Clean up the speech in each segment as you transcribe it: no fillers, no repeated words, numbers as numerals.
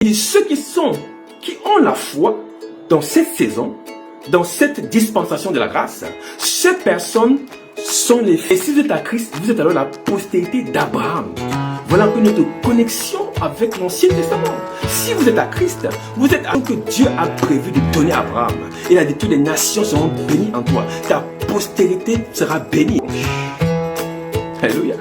Et ceux qui ont la foi dans cette saison, dans cette dispensation de la grâce, ces personnes sont les fils. Et si vous êtes à Christ, vous êtes alors la postérité d'Abraham. Voilà un peu notre connexion avec l'Ancien Testament. Si vous êtes à Christ, vous êtes à ce que Dieu a prévu de donner à Abraham. Il a dit toutes les nations seront bénies en toi. Ta postérité sera bénie. Alléluia.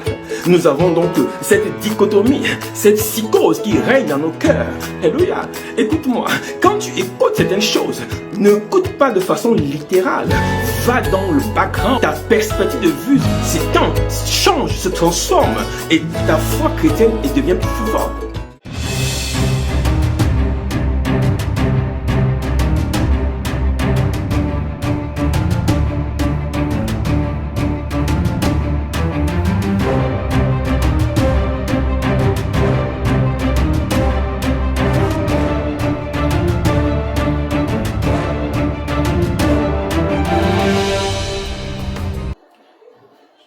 Nous avons donc cette dichotomie, cette psychose qui règne dans nos cœurs. Alléluia. Écoute-moi, quand tu écoutes certaines choses, ne écoute pas de façon littérale. Va dans le background, ta perspective de vue s'étend, change, se transforme et ta foi chrétienne devient plus forte.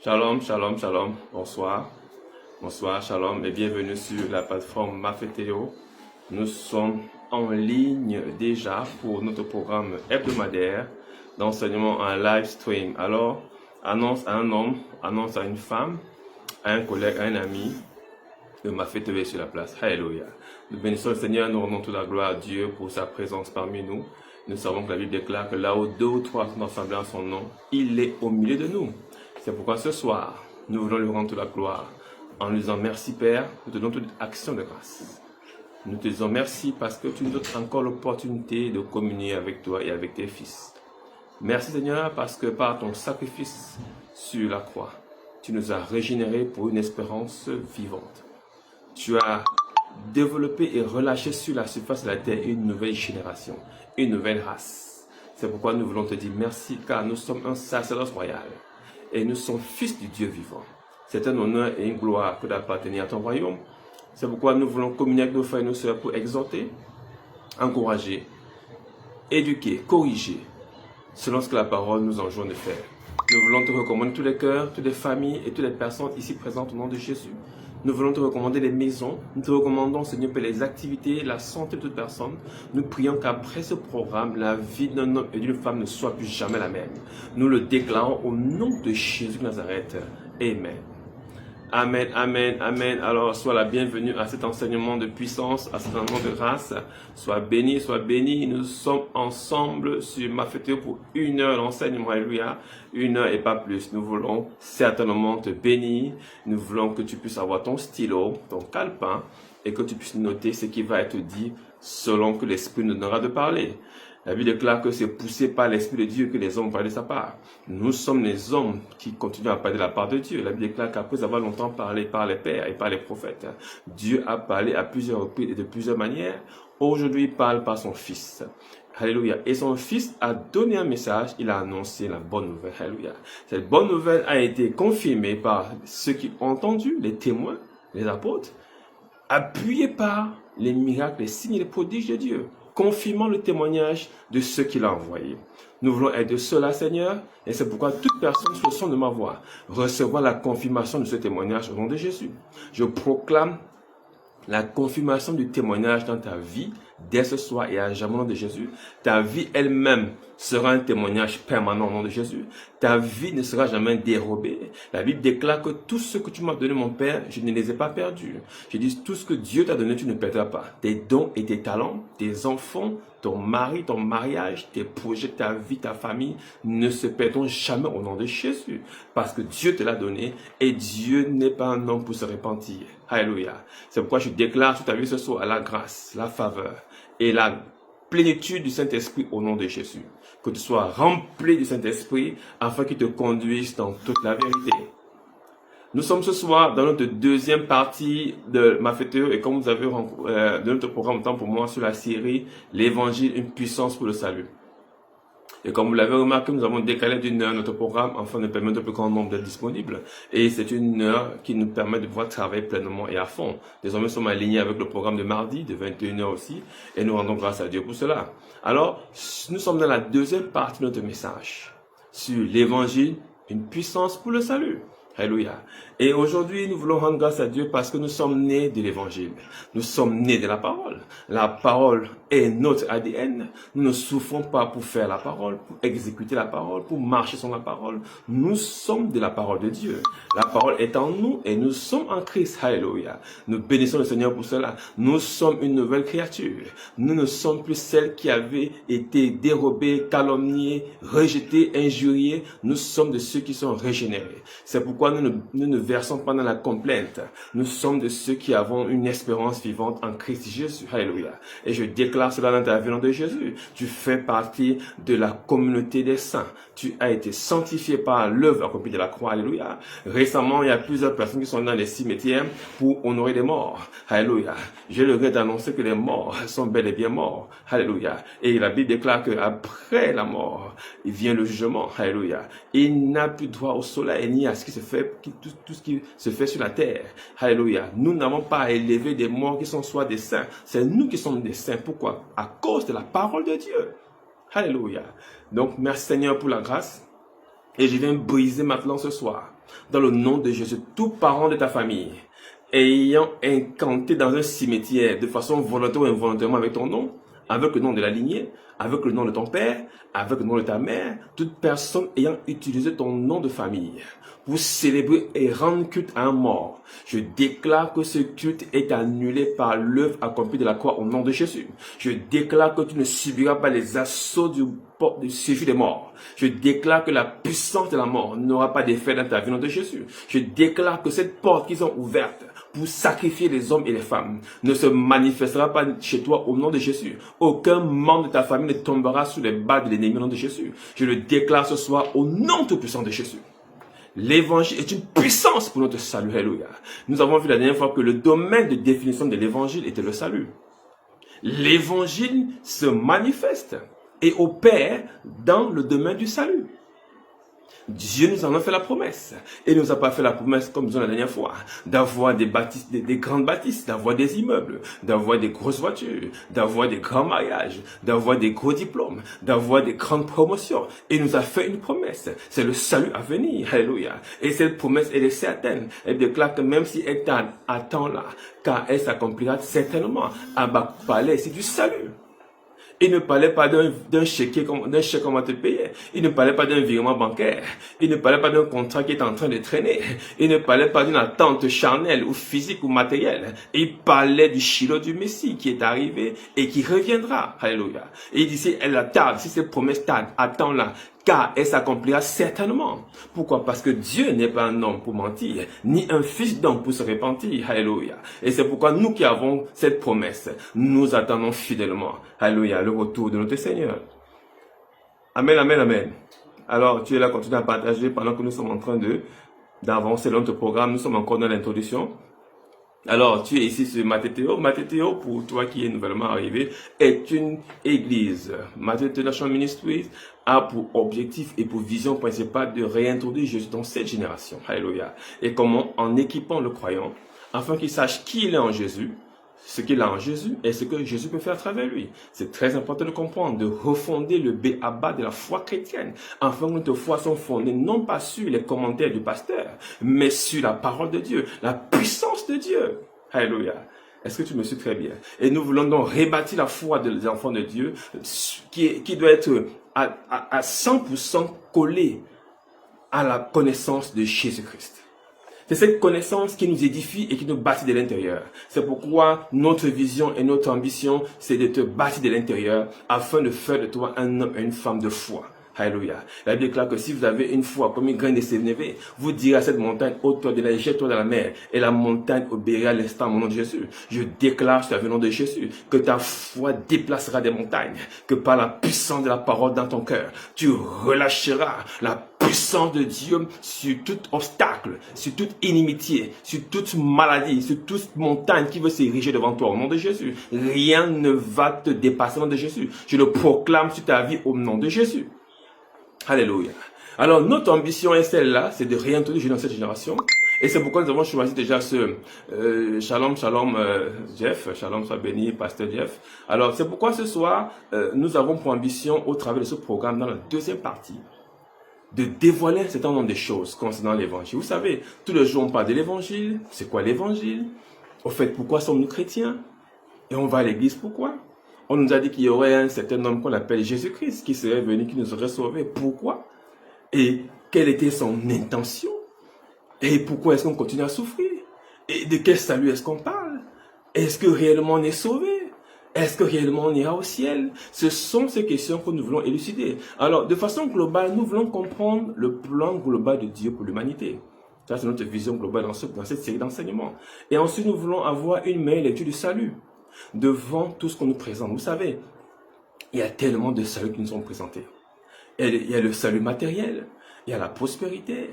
Shalom, shalom, shalom, bonsoir, shalom et bienvenue sur la plateforme Mafeteo. Nous sommes en ligne déjà pour notre programme hebdomadaire d'enseignement en live stream. Alors, annonce à un homme, annonce à une femme, à un collègue, à un ami, de Mafeteo est sur la place. Alléluia. Nous bénissons le Seigneur, nous rendons toute la gloire à Dieu pour sa présence parmi nous. Nous savons que la Bible déclare que là où deux ou trois sont assemblés en son nom, il est au milieu de nous. C'est pourquoi ce soir, nous voulons lui rendre toute la gloire en lui disant merci Père, nous te donnons toute action de grâce. Nous te disons merci parce que tu nous donnes encore l'opportunité de communier avec toi et avec tes fils. Merci Seigneur parce que par ton sacrifice sur la croix, tu nous as régénérés pour une espérance vivante. Tu as développé et relâché sur la surface de la terre une nouvelle génération, une nouvelle race. C'est pourquoi nous voulons te dire merci car nous sommes un sacerdoce royal. Et nous sommes fils du Dieu vivant. C'est un honneur et une gloire que d'appartenir à ton royaume. C'est pourquoi nous voulons communier avec nos frères et nos sœurs pour exhorter, encourager, éduquer, corriger, selon ce que la parole nous enjoint de faire. Nous voulons te recommander tous les cœurs, toutes les familles et toutes les personnes ici présentes au nom de Jésus. Nous voulons te recommander les maisons. Nous te recommandons, Seigneur, pour les activités, la santé de toute personne. Nous prions qu'après ce programme, la vie d'un homme et d'une femme ne soit plus jamais la même. Nous le déclarons au nom de Jésus de Nazareth. Amen. Amen, amen, amen. Alors, sois la bienvenue à cet enseignement de puissance, à cet enseignement de grâce. Sois béni, sois béni. Nous sommes ensemble sur Mafeteo pour 1 heure d'enseignement. Alléluia. 1 heure et pas plus. Nous voulons certainement te bénir. Nous voulons que tu puisses avoir ton stylo, ton calepin, et que tu puisses noter ce qui va être dit selon que l'Esprit nous donnera de parler. La Bible déclare que c'est poussé par l'Esprit de Dieu que les hommes parlent de sa part. Nous sommes les hommes qui continuent à parler de la part de Dieu. La Bible déclare qu'après avoir longtemps parlé par les pères et par les prophètes, Dieu a parlé à plusieurs reprises et de plusieurs manières. Aujourd'hui, il parle par son Fils. Alléluia. Et son Fils a donné un message, il a annoncé la bonne nouvelle. Alléluia. Cette bonne nouvelle a été confirmée par ceux qui ont entendu, les témoins, les apôtres, appuyée par les miracles, les signes et les prodiges de Dieu, confirmant le témoignage de ceux qu'il a envoyés. Nous voulons être de cela, Seigneur, et c'est pourquoi toute personne sur le son de ma voix recevra la confirmation de ce témoignage au nom de Jésus. Je proclame la confirmation du témoignage dans ta vie dès ce soir et à jamais au nom de Jésus. Ta vie elle-même sera un témoignage permanent au nom de Jésus. Ta vie ne sera jamais dérobée. La Bible déclare que tout ce que tu m'as donné, mon Père, je ne les ai pas perdus. Je dis tout ce que Dieu t'a donné, tu ne perdras pas. Tes dons et tes talents, tes enfants, ton mari, ton mariage, tes projets, ta vie, ta famille ne se perdront jamais au nom de Jésus. Parce que Dieu te l'a donné et Dieu n'est pas un homme pour se repentir. Alléluia. C'est pourquoi je déclare sur ta vie ce soir la grâce, la faveur et la plénitude du Saint-Esprit au nom de Jésus. Que tu sois rempli du Saint-Esprit afin qu'il te conduise dans toute la vérité. Nous sommes ce soir dans notre deuxième partie de Mafeteo et comme vous avez de notre programme Temps pour moi sur la série L'Évangile, une puissance pour le salut. Et comme vous l'avez remarqué, nous avons décalé d'1 heure notre programme afin de permettre au plus grand nombre d'être disponibles. Et c'est 1 heure qui nous permet de pouvoir travailler pleinement et à fond. Désormais, nous sommes alignés avec le programme de mardi, de 21 heures aussi, et nous rendons grâce à Dieu pour cela. Alors, nous sommes dans la deuxième partie de notre message sur l'Évangile, une puissance pour le salut. Alléluia. Et aujourd'hui, nous voulons rendre grâce à Dieu parce que nous sommes nés de l'évangile. Nous sommes nés de la parole. La parole est notre ADN. Nous ne souffrons pas pour faire la parole, pour exécuter la parole, pour marcher sur la parole. Nous sommes de la parole de Dieu. La parole est en nous et nous sommes en Christ. Alléluia. Nous bénissons le Seigneur pour cela. Nous sommes une nouvelle créature. Nous ne sommes plus celles qui avaient été dérobées, calomniées, rejetées, injuriées. Nous sommes de ceux qui sont régénérés. C'est pourquoi nous ne versons pas dans la complainte. Nous sommes de ceux qui avons une espérance vivante en Christ Jésus. Alléluia. Et je déclare cela dans ta vie, au nom de Jésus. Tu fais partie de la communauté des saints. Tu as été sanctifié par l'œuvre accomplie de la croix. Alléluia. Récemment, il y a plusieurs personnes qui sont dans les cimetières pour honorer les morts. Alléluia. J'ai le regret d'annoncer que les morts sont bel et bien morts. Alléluia. Et la Bible déclare qu'après la mort, il vient le jugement. Alléluia. Il n'a plus droit au soleil ni à ce qui se fait, tout ce qui se fait sur la terre. Alléluia. Nous n'avons pas à élever des morts qui sont soit des saints. C'est nous qui sommes des saints. Pourquoi? À cause de la parole de Dieu. Alléluia. Donc, merci Seigneur pour la grâce. Et je viens briser maintenant ce soir, dans le nom de Jésus, tout parent de ta famille, ayant incanté dans un cimetière de façon volontaire ou involontairement avec ton nom, avec le nom de la lignée, avec le nom de ton père, avec le nom de ta mère, toute personne ayant utilisé ton nom de famille pour célébrer et rendre culte à un mort. Je déclare que ce culte est annulé par l'œuvre accomplie de la croix au nom de Jésus. Je déclare que tu ne subiras pas les assauts du séjour des morts. Je déclare que la puissance de la mort n'aura pas d'effet dans ta vie au nom de Jésus. Je déclare que cette porte qu'ils ont ouverte pour sacrifier les hommes et les femmes ne se manifestera pas chez toi au nom de Jésus. Aucun membre de ta famille ne tombera sous les balles de l'ennemi au nom de Jésus. Je le déclare ce soir au nom tout puissant de Jésus. L'évangile est une puissance pour notre salut. Alléluia. Nous avons vu la dernière fois que le domaine de définition de l'évangile était le salut. L'évangile se manifeste et opère dans le domaine du salut. Dieu nous en a fait la promesse. Et il ne nous a pas fait la promesse, comme nous disons la dernière fois, d'avoir des bâtisses, des grandes bâtisses, d'avoir des immeubles, d'avoir des grosses voitures, d'avoir des grands mariages, d'avoir des gros diplômes, d'avoir des grandes promotions. Et il nous a fait une promesse. C'est le salut à venir. Alléluia. Et cette promesse, elle est certaine. Elle déclare que même si elle attend là, car elle s'accomplira certainement. Abba parlait ici du salut. Il ne parlait pas d'un chèque qu'on va te payer. Il ne parlait pas d'un virement bancaire. Il ne parlait pas d'un contrat qui est en train de traîner. Il ne parlait pas d'une attente charnelle ou physique ou matérielle. Il parlait du Shiloh du Messie qui est arrivé et qui reviendra. Alléluia. Et il disait, elle attarde, si cette promesse tarde, attends-la, car elle s'accomplira certainement. Pourquoi? Parce que Dieu n'est pas un homme pour mentir, ni un fils d'homme pour se repentir. Alléluia. Et c'est pourquoi nous qui avons cette promesse, nous attendons fidèlement, alléluia, le retour de notre Seigneur. Amen, amen, amen. Alors, tu es là, continue à partager pendant que nous sommes en train d'avancer dans notre programme. Nous sommes encore dans l'introduction. Alors, tu es ici sur Mathéo. Mathéo, pour toi qui est nouvellement arrivé, est une église. Mathéo International Ministries a pour objectif et pour vision principale de réintroduire Jésus dans cette génération. Alléluia. Et comment? En équipant le croyant, afin qu'il sache qui il est en Jésus, ce qu'il a en Jésus et ce que Jésus peut faire à travers lui. C'est très important de comprendre, de refonder le B.A.B.A. de la foi chrétienne, afin que notre foi soit fondée non pas sur les commentaires du pasteur, mais sur la parole de Dieu, la puissance de Dieu. Alléluia. Est-ce que tu me suis très bien? Et nous voulons donc rebâtir la foi des enfants de Dieu qui doit être à 100% collée à la connaissance de Jésus-Christ. C'est cette connaissance qui nous édifie et qui nous bâtit de l'intérieur. C'est pourquoi notre vision et notre ambition, c'est de te bâtir de l'intérieur afin de faire de toi un homme et une femme de foi. Alléluia. La Bible déclare que si vous avez une foi comme une graine de sénévé, vous direz à cette montagne, ôte-toi de la, jette-toi dans la mer, et la montagne obéira à l'instant au nom de Jésus. Je déclare sur le nom de Jésus que ta foi déplacera des montagnes, que par la puissance de la parole dans ton cœur, tu relâcheras la puissance de Dieu sur tout obstacle, sur toute inimitié, sur toute maladie, sur toute montagne qui veut s'ériger devant toi au nom de Jésus. Rien ne va te dépasser au nom de Jésus. Je le proclame sur ta vie au nom de Jésus. Alléluia. Alors, notre ambition est celle-là, c'est de réintroduire dans cette génération. Et c'est pourquoi nous avons choisi déjà ce Shalom, Shalom Jeff, Shalom soit béni, Pasteur Jeff. Alors, c'est pourquoi ce soir, nous avons pour ambition, au travers de ce programme, dans la deuxième partie, de dévoiler un certain nombre de choses concernant l'évangile. Vous savez, tous les jours on parle de l'évangile. C'est quoi l'évangile? Au fait, pourquoi sommes-nous chrétiens? Et on va à l'église, pourquoi? On nous a dit qu'il y aurait un certain homme qu'on appelle Jésus-Christ qui serait venu, qui nous aurait sauvés. Pourquoi? Et quelle était son intention? Et pourquoi est-ce qu'on continue à souffrir? Et de quel salut est-ce qu'on parle? Est-ce que réellement on est sauvé? Est-ce que réellement on ira au ciel? Ce sont ces questions que nous voulons élucider. Alors, de façon globale, nous voulons comprendre le plan global de Dieu pour l'humanité. Ça, c'est notre vision globale dans cette série d'enseignements. Et ensuite, nous voulons avoir une meilleure lecture du salut devant tout ce qu'on nous présente. Vous savez, il y a tellement de saluts qui nous sont présentés. Il y a le salut matériel, il y a la prospérité,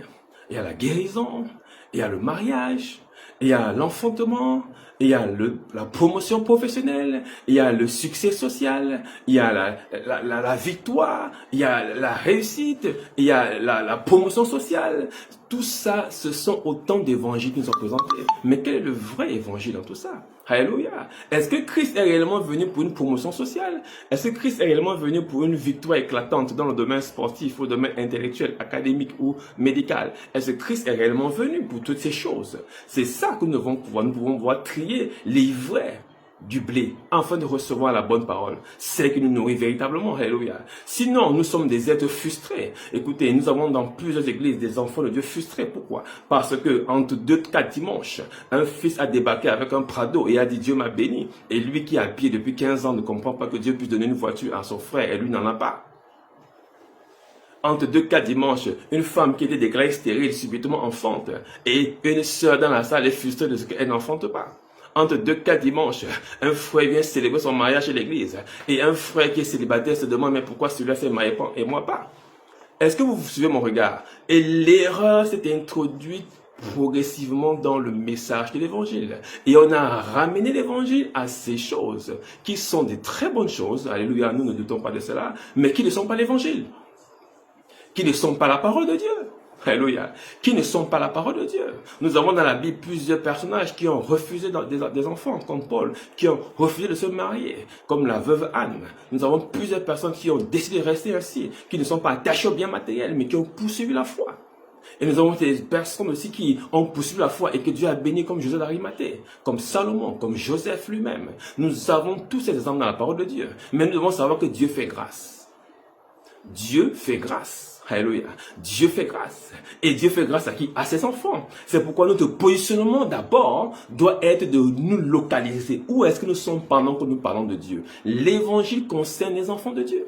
il y a la guérison, il y a le mariage, il y a l'enfantement, il y a la promotion professionnelle, il y a le succès social, il y a la victoire, il y a la réussite, il y a la promotion sociale. Tout ça, ce sont autant d'évangiles qui nous sont présentés. Mais quel est le vrai évangile dans tout ça? Alléluia. Est-ce que Christ est réellement venu pour une promotion sociale? Est-ce que Christ est réellement venu pour une victoire éclatante dans le domaine sportif, au domaine intellectuel, académique ou médical? Est-ce que Christ est réellement venu pour toutes ces choses? C'est ça que nous pouvons voir trier les vrais du blé, afin de recevoir la bonne parole, celle qui nous nourrit véritablement. Alléluia. Sinon, nous sommes des êtres frustrés. Écoutez, nous avons dans plusieurs églises des enfants de Dieu frustrés. Pourquoi? Parce que entre 2-4 dimanches, un fils a débarqué avec un Prado et a dit Dieu m'a béni. Et lui qui a pied depuis 15 ans ne comprend pas que Dieu puisse donner une voiture à son frère et lui n'en a pas. Entre 2-4 dimanches, une femme qui était déclarée stérile subitement enfante et une sœur dans la salle est frustrée de ce qu'elle n'enfante pas. Entre 2-4 dimanches, un frère vient célébrer son mariage chez l'église et un frère qui est célibataire se demande mais pourquoi celui-là s'est marié et moi pas? Est-ce que vous suivez mon regard? Et l'erreur s'est introduite progressivement dans le message de l'évangile. Et on a ramené l'évangile à ces choses qui sont des très bonnes choses, alléluia, nous ne doutons pas de cela, mais qui ne sont pas l'évangile, qui ne sont pas la parole de Dieu. Alléluia. Qui ne sont pas la parole de Dieu. Nous avons dans la Bible plusieurs personnages qui ont refusé des enfants, comme Paul, qui ont refusé de se marier, comme la veuve Anne. Nous avons plusieurs personnes qui ont décidé de rester ainsi, qui ne sont pas attachées aux biens matériels, mais qui ont poursuivi la foi. Et nous avons des personnes aussi qui ont poursuivi la foi et que Dieu a béni comme Joseph d'Arimathée, comme Salomon, comme Joseph lui-même. Nous avons tous ces exemples dans la parole de Dieu. Mais nous devons savoir que Dieu fait grâce. Dieu fait grâce. Alléluia. Dieu fait grâce. Et Dieu fait grâce à qui? À ses enfants. C'est pourquoi notre positionnement d'abord doit être de nous localiser. Où est-ce que nous sommes pendant que nous parlons de Dieu? L'évangile concerne les enfants de Dieu.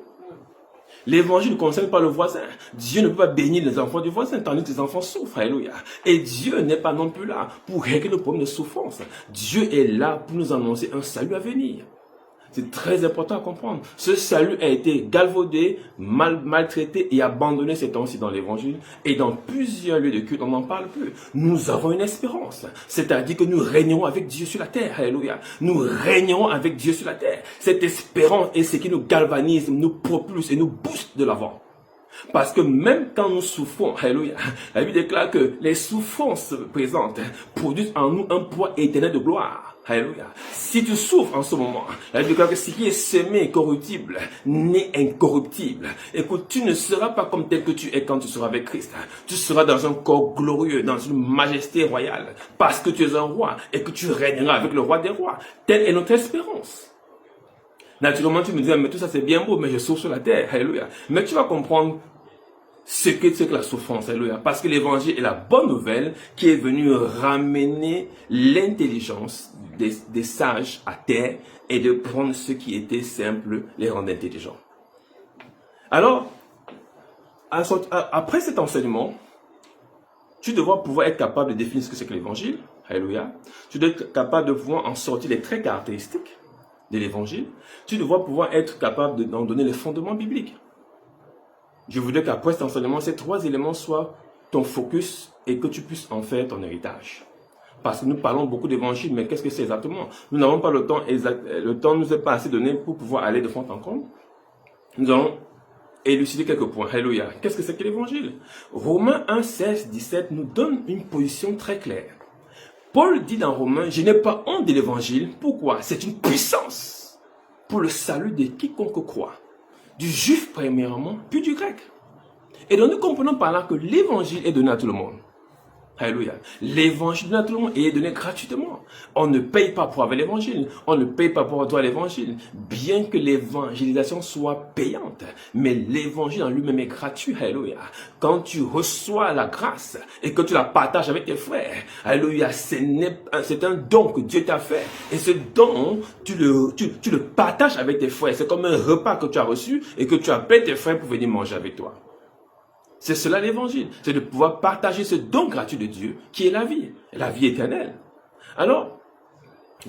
L'évangile ne concerne pas le voisin. Dieu ne peut pas bénir les enfants du voisin tandis que les enfants souffrent. Alléluia. Et Dieu n'est pas non plus là pour régler nos problèmes de souffrance. Dieu est là pour nous annoncer un salut à venir. C'est très important à comprendre. Ce salut a été galvaudé, maltraité et abandonné ces temps-ci dans l'évangile. Et dans plusieurs lieux de culte, on n'en parle plus. Nous avons une espérance. C'est-à-dire que nous régnons avec Dieu sur la terre. Alléluia. Nous régnons avec Dieu sur la terre. Cette espérance est ce qui nous galvanise, nous propulse et nous booste de l'avant. Parce que même quand nous souffrons, alléluia, la Bible déclare que les souffrances présentes produisent en nous un poids éternel de gloire. Alléluia. Si tu souffres en ce moment, la Bible déclare que ce qui est semé corruptible n'est incorruptible. Écoute, tu ne seras pas comme tel que tu es quand tu seras avec Christ. Tu seras dans un corps glorieux, dans une majesté royale, parce que tu es un roi et que tu régneras avec le roi des rois. Telle est notre espérance. Naturellement, tu me dis, mais tout ça c'est bien beau, mais je souffre sur la terre. Alléluia. Mais tu vas comprendre ce que c'est que la souffrance. Alléluia. Parce que l'évangile est la bonne nouvelle qui est venue ramener l'intelligence des sages à terre et de prendre ce qui était simple, les rendre intelligents. Alors, après cet enseignement, tu devras pouvoir être capable de définir ce que c'est que l'évangile. Alléluia. Tu dois être capable de pouvoir en sortir les traits caractéristiques de l'évangile. Tu devras pouvoir être capable d'en donner les fondements bibliques. Je voudrais qu'après cet enseignement, ces 3 éléments soient ton focus et que tu puisses en faire ton héritage. Parce que nous parlons beaucoup d'évangile, mais qu'est-ce que c'est exactement? Nous n'avons pas le temps le temps ne nous est pas assez donné pour pouvoir aller de fond en comble. Nous allons élucider quelques points. Alléluia. Qu'est-ce que c'est que l'évangile? Romains 1, 16, 17 nous donne une position très claire. Paul dit dans Romains, je n'ai pas honte de l'évangile. Pourquoi? C'est une puissance pour le salut de quiconque croit. Du juif premièrement, puis du grec. Et donc nous comprenons par là que l'évangile est donné à tout le monde. Alléluia. L'évangile est donné à tout le monde et est donné gratuitement. On ne paye pas pour avoir l'évangile. On ne paye pas pour avoir l'évangile. Bien que l'évangélisation soit payante. Mais l'évangile en lui-même est gratuit. Alléluia. Quand tu reçois la grâce et que tu la partages avec tes frères. Alléluia. C'est un don que Dieu t'a fait. Et ce don, tu le partages avec tes frères. C'est comme un repas que tu as reçu et que tu appelles tes frères pour venir manger avec toi. C'est cela l'évangile, c'est de pouvoir partager ce don gratuit de Dieu qui est la vie éternelle. Alors,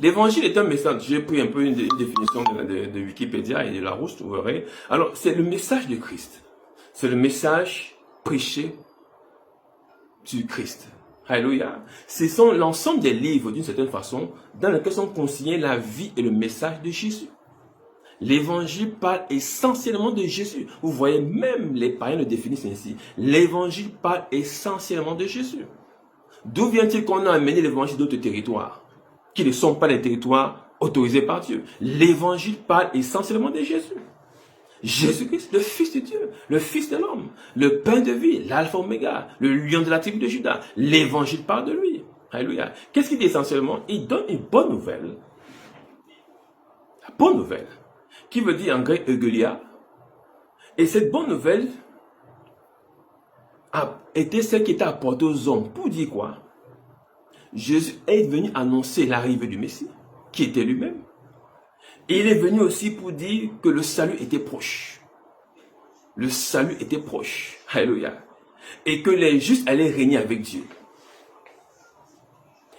l'évangile est un message, j'ai pris un peu une définition de Wikipédia et de Larousse, vous verrez. Alors, c'est le message de Christ. C'est le message prêché du Christ. Alléluia. Ce sont l'ensemble des livres, d'une certaine façon, dans lesquels sont consignés la vie et le message de Jésus. L'évangile parle essentiellement de Jésus. Vous voyez, même les païens le définissent ainsi. L'évangile parle essentiellement de Jésus. D'où vient-il qu'on a amené l'évangile d'autres territoires qui ne sont pas les territoires autorisés par Dieu? L'évangile parle essentiellement de Jésus. Jésus-Christ, le Fils de Dieu, le Fils de l'homme, le pain de vie, l'alpha oméga, le lion de la tribu de Juda. L'évangile parle de lui. Alléluia. Qu'est-ce qu'il dit essentiellement? Il donne une bonne nouvelle. La bonne nouvelle, qui veut dire en grec eugelia. Et cette bonne nouvelle a été celle qui était apportée aux hommes. Pour dire quoi? Jésus est venu annoncer l'arrivée du Messie, qui était lui-même. Et il est venu aussi pour dire que le salut était proche. Le salut était proche. Alléluia. Et que les justes allaient régner avec Dieu.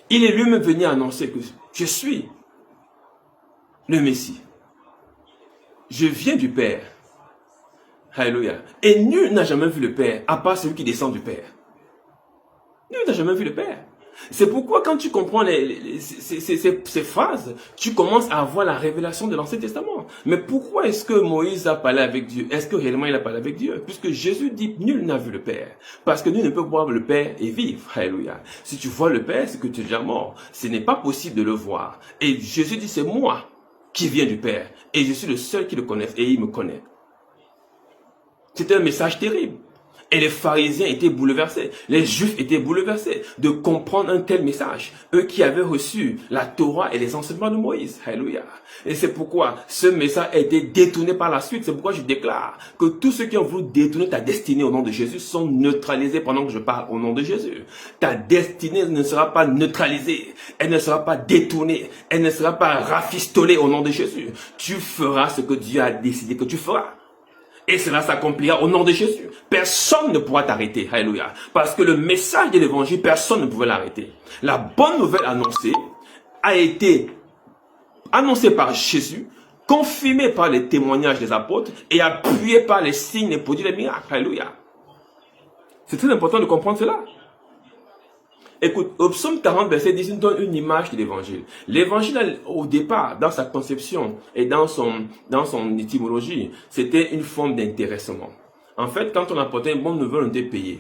Il est lui-même venu annoncer que je suis le Messie. Je viens du Père. Alléluia. Et nul n'a jamais vu le Père, à part celui qui descend du Père. Nul n'a jamais vu le Père. C'est pourquoi quand tu comprends ces phrases, tu commences à avoir la révélation de l'Ancien Testament. Mais pourquoi est-ce que Moïse a parlé avec Dieu? Est-ce que réellement il a parlé avec Dieu? Puisque Jésus dit, nul n'a vu le Père. Parce que nul ne peut voir le Père et vivre. Alléluia. Si tu vois le Père, c'est que tu es déjà mort. Ce n'est pas possible de le voir. Et Jésus dit, c'est moi qui viens du Père. Et je suis le seul qui le connaisse et il me connaît. C'était un message terrible. Et les pharisiens étaient bouleversés. Les juifs étaient bouleversés de comprendre un tel message. Eux qui avaient reçu la Torah et les enseignements de Moïse. Alléluia. Et c'est pourquoi ce message a été détourné par la suite. C'est pourquoi je déclare que tous ceux qui ont voulu détourner ta destinée au nom de Jésus sont neutralisés pendant que je parle au nom de Jésus. Ta destinée ne sera pas neutralisée. Elle ne sera pas détournée. Elle ne sera pas rafistolée au nom de Jésus. Tu feras ce que Dieu a décidé que tu feras. Et cela s'accomplira au nom de Jésus. Personne ne pourra t'arrêter. Alléluia. Parce que le message de l'évangile, personne ne pouvait l'arrêter. La bonne nouvelle annoncée a été annoncée par Jésus, confirmée par les témoignages des apôtres et appuyée par les signes, les prodiges, les miracles. Alléluia. C'est très important de comprendre cela. Écoute, au psaume 40, verset 10, il nous donne une image de l'évangile. L'évangile, au départ, dans sa conception et dans son étymologie, c'était une forme d'intéressement. En fait, quand on apportait une bonne nouvelle, on était payé.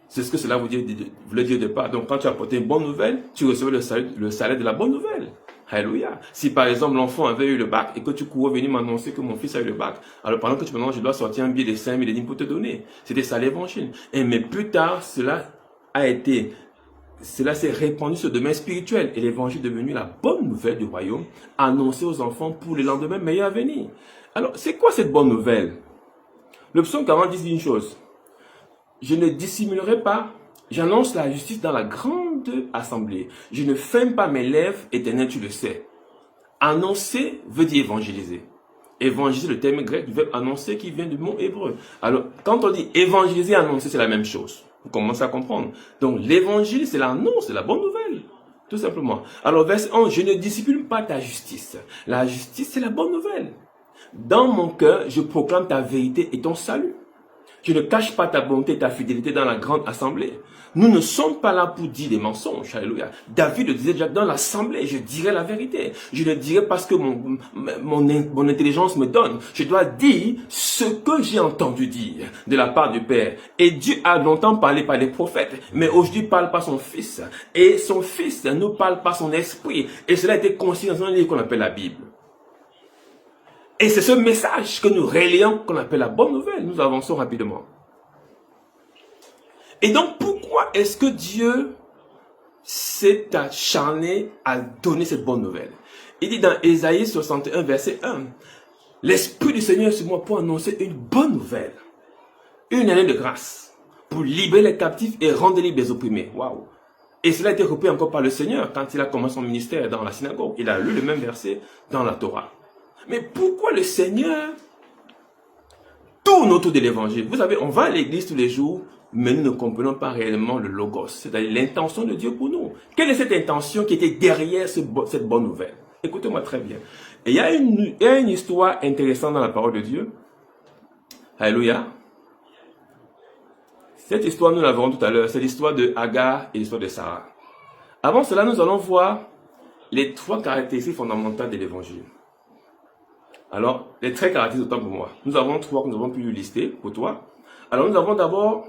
C'est ce que cela voulait dire au départ. Donc, quand tu apportais une bonne nouvelle, tu recevais le salaire de la bonne nouvelle. Alléluia. Si par exemple l'enfant avait eu le bac et que tu courais venir m'annoncer que mon fils a eu le bac, alors pendant que tu m'annonces, je dois sortir un billet de 5 000 pour te donner. C'était ça l'évangile. Mais plus tard, cela s'est répandu sur le domaine spirituel et l'évangile est devenu la bonne nouvelle du royaume annoncée aux enfants pour le lendemain meilleur à venir. Alors, c'est quoi cette bonne nouvelle? Le psaume 40 dit une chose. Je ne dissimulerai pas, j'annonce la justice dans la grande assemblée. Je ne ferme pas mes lèvres, Éternel, tu le sais. Annoncer veut dire évangéliser. Évangéliser, le terme grec du verbe annoncer qui vient du mot hébreu. Alors, quand on dit évangéliser, annoncer, c'est la même chose. Vous commencez à comprendre. Donc, l'évangile, c'est l'annonce, c'est la bonne nouvelle. Tout simplement. Alors, verset 11, je ne discipline pas ta justice. La justice, c'est la bonne nouvelle. Dans mon cœur, je proclame ta vérité et ton salut. Je ne cache pas ta bonté et ta fidélité dans la grande assemblée. Nous ne sommes pas là pour dire des mensonges. Alléluia. David le disait déjà dans l'assemblée, je dirai la vérité. Je le dirai parce que mon intelligence me donne. Je dois dire ce que j'ai entendu dire de la part du Père. Et Dieu a longtemps parlé par les prophètes, mais aujourd'hui il parle par son Fils. Et son Fils nous parle par son esprit. Et cela a été consigné dans un livre qu'on appelle la Bible. Et c'est ce message que nous relayons, qu'on appelle la bonne nouvelle. Nous avançons rapidement. Et donc, pourquoi est-ce que Dieu s'est acharné à donner cette bonne nouvelle? Il dit dans Ésaïe 61, verset 1, « L'Esprit du Seigneur est sur moi pour annoncer une bonne nouvelle, une année de grâce, pour libérer les captifs et rendre libres les opprimés. » Waouh! Et cela a été repris encore par le Seigneur quand il a commencé son ministère dans la synagogue. Il a lu le même verset dans la Torah. Mais pourquoi le Seigneur tourne autour de l'évangile? Vous savez, on va à l'église tous les jours, mais nous ne comprenons pas réellement le logos, c'est-à-dire l'intention de Dieu pour nous. Quelle est cette intention qui était derrière cette bonne nouvelle? Écoutez-moi très bien. Et il y a une histoire intéressante dans la parole de Dieu. Alléluia. Cette histoire, nous la verrons tout à l'heure. C'est l'histoire de Agar et l'histoire de Sarah. Avant cela, nous allons voir les 3 caractéristiques fondamentales de l'évangile. Alors, les 13 caractéristiques, autant pour moi. Nous avons 3 que nous avons pu lister pour toi. Alors, nous avons d'abord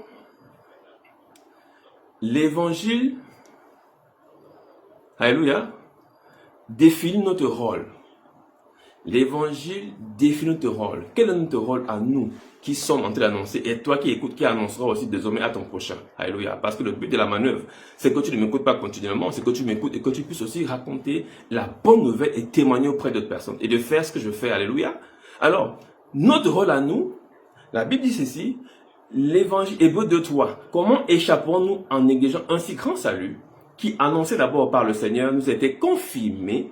l'évangile. Alléluia. Définit notre rôle. L'évangile définit notre rôle. Quel est notre rôle à nous qui sommes en train d'annoncer, et toi qui écoutes, qui annonceras aussi désormais à ton prochain? Alléluia. Parce que le but de la manœuvre, c'est que tu ne m'écoutes pas continuellement, c'est que tu m'écoutes et que tu puisses aussi raconter la bonne nouvelle et témoigner auprès d'autres personnes et de faire ce que je fais. Alléluia. Alors, notre rôle à nous, la Bible dit ceci, l'évangile Hébreux 2:3. Comment échappons-nous en négligeant un si grand salut qui, annoncé d'abord par le Seigneur, nous a été confirmé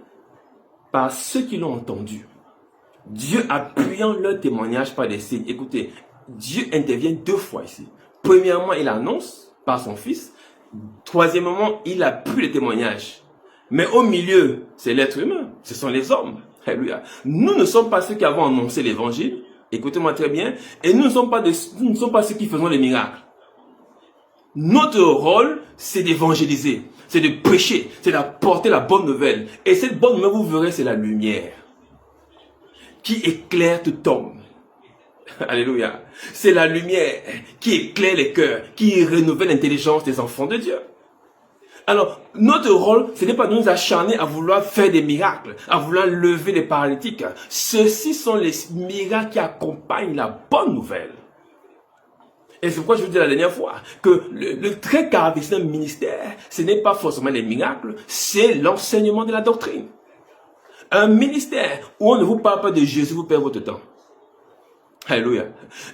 par ceux qui l'ont entendu. Dieu appuyant leur témoignage par des signes. Écoutez, Dieu intervient 2 fois ici. Premièrement, il annonce par son Fils. Troisièmement, il appuie les témoignages. Mais au milieu, c'est l'être humain. Ce sont les hommes. Alléluia. Nous ne sommes pas ceux qui avons annoncé l'évangile. Écoutez-moi très bien. Et nous ne sommes pas ceux qui faisons les miracles. Notre rôle, c'est d'évangéliser, c'est de prêcher, c'est d'apporter la bonne nouvelle. Et cette bonne nouvelle, vous verrez, c'est la lumière qui éclaire tout homme. Alléluia. C'est la lumière qui éclaire les cœurs, qui renouvelle l'intelligence des enfants de Dieu. Alors, notre rôle, ce n'est pas de nous acharner à vouloir faire des miracles, à vouloir lever les paralytiques. Ceux-ci sont les miracles qui accompagnent la bonne nouvelle. Et c'est pourquoi je vous dis la dernière fois que le très caractéristique d'un ministère, ce n'est pas forcément les miracles, c'est l'enseignement de la doctrine. Un ministère où on ne vous parle pas de Jésus, vous perdez votre temps. Alléluia.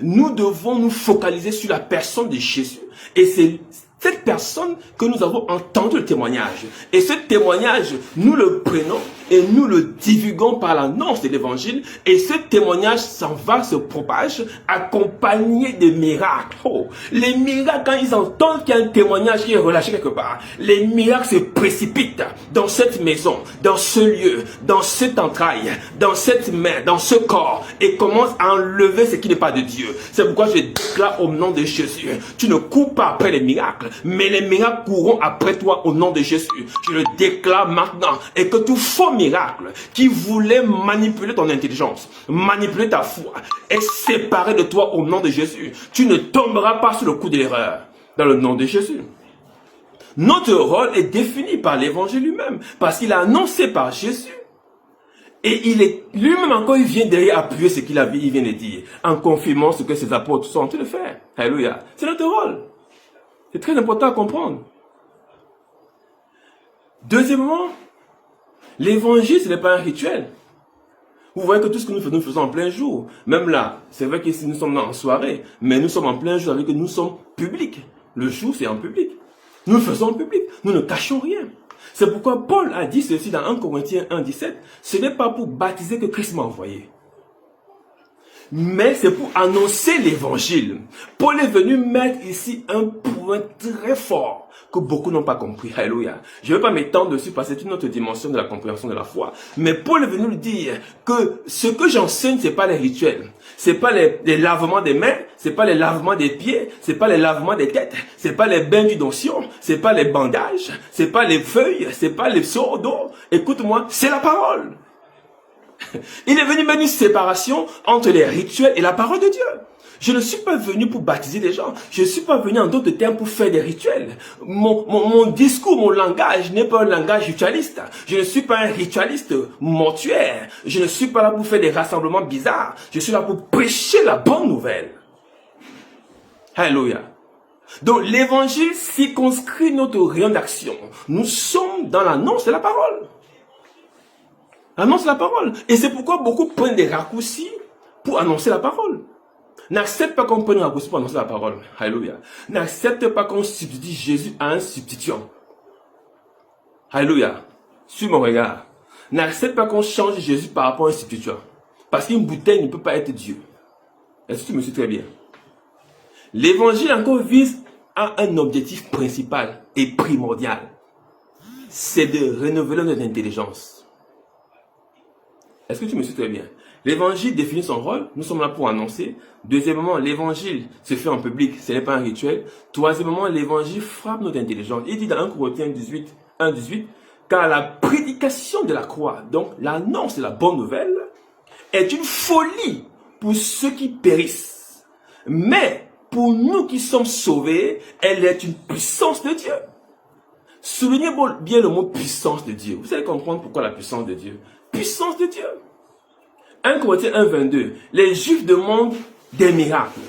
Nous devons nous focaliser sur la personne de Jésus. Et c'est cette personne que nous avons entendu le témoignage. Et ce témoignage, nous le prenons et nous le divulguons par l'annonce de l'évangile. Et ce témoignage s'en va, se propage, accompagné de miracles. Oh, les miracles, quand ils entendent qu'il y a un témoignage qui est relâché quelque part, les miracles se précipitent dans cette maison, dans ce lieu, dans cette entraille, dans cette main, dans ce corps, et commencent à enlever ce qui n'est pas de Dieu. C'est pourquoi je déclare au nom de Jésus, tu ne cours pas après les miracles, mais les miracles courront après toi au nom de Jésus. Je le déclare maintenant. Et que tout faux miracle qui voulait manipuler ton intelligence, manipuler ta foi, est séparé de toi au nom de Jésus. Tu ne tomberas pas sur le coup de l'erreur. Dans le nom de Jésus. Notre rôle est défini par l'évangile lui-même. Parce qu'il a annoncé par Jésus. Et il est lui-même encore, il vient derrière appuyer ce qu'il il vient de dire. En confirmant ce que ses apôtres sont en train de faire. Alléluia. C'est notre rôle. C'est très important à comprendre. Deuxièmement, l'évangile, ce n'est pas un rituel. Vous voyez que tout ce que nous faisons en plein jour, même là, c'est vrai qu'ici nous sommes en soirée, mais nous sommes en plein jour avec que nous sommes publics. Le jour, c'est en public. Nous le faisons en public. Nous ne cachons rien. C'est pourquoi Paul a dit ceci dans 1 Corinthiens 1,17. Ce n'est pas pour baptiser que Christ m'a envoyé, mais c'est pour annoncer l'évangile. Paul est venu mettre ici un point très fort que beaucoup n'ont pas compris. Alléluia. Je ne vais pas m'étendre dessus parce que c'est une autre dimension de la compréhension de la foi. Mais Paul est venu lui dire que ce que j'enseigne, c'est pas les rituels. C'est pas les lavements des mains, c'est pas les lavements des pieds, c'est pas les lavements des têtes, c'est pas les bains d'onction, c'est pas les bandages, c'est pas les feuilles, c'est pas les seaux d'eau. Écoute-moi, c'est la parole. Il est venu mettre une séparation entre les rituels et la parole de Dieu. Je ne suis pas venu pour baptiser les gens. Je ne suis pas venu en d'autres termes pour faire des rituels. Mon discours, mon langage n'est pas un langage ritualiste. Je ne suis pas un ritualiste mortuaire. Je ne suis pas là pour faire des rassemblements bizarres. Je suis là pour prêcher la bonne nouvelle. Alléluia. Donc l'évangile circonscrit notre rayon d'action. Nous sommes dans l'annonce de la parole. L'annonce de la parole. Et c'est pourquoi beaucoup prennent des raccourcis pour annoncer la parole. N'accepte pas qu'on prenne un raccourci pour annoncer la parole. Alléluia. N'accepte pas qu'on substitue Jésus à un substituant. Alléluia. Suis mon regard. N'accepte pas qu'on change Jésus par rapport à un substituant. Parce qu'une bouteille ne peut pas être Dieu. Est-ce que tu me suis très bien? L'évangile encore vise à un objectif principal et primordial. C'est de renouveler notre intelligence. Est-ce que tu me suis très bien? L'évangile définit son rôle, nous sommes là pour annoncer. Deuxièmement, l'évangile se fait en public, ce n'est pas un rituel. Troisièmement, l'évangile frappe notre intelligence. Il dit dans 1 Corinthiens 1:18, car la prédication de la croix, donc l'annonce de la bonne nouvelle, est une folie pour ceux qui périssent. Mais pour nous qui sommes sauvés, elle est une puissance de Dieu. Soulignez bien le mot puissance de Dieu. Vous allez comprendre pourquoi la puissance de Dieu. Puissance de Dieu. 1 Corinthiens 1:22, les Juifs demandent des miracles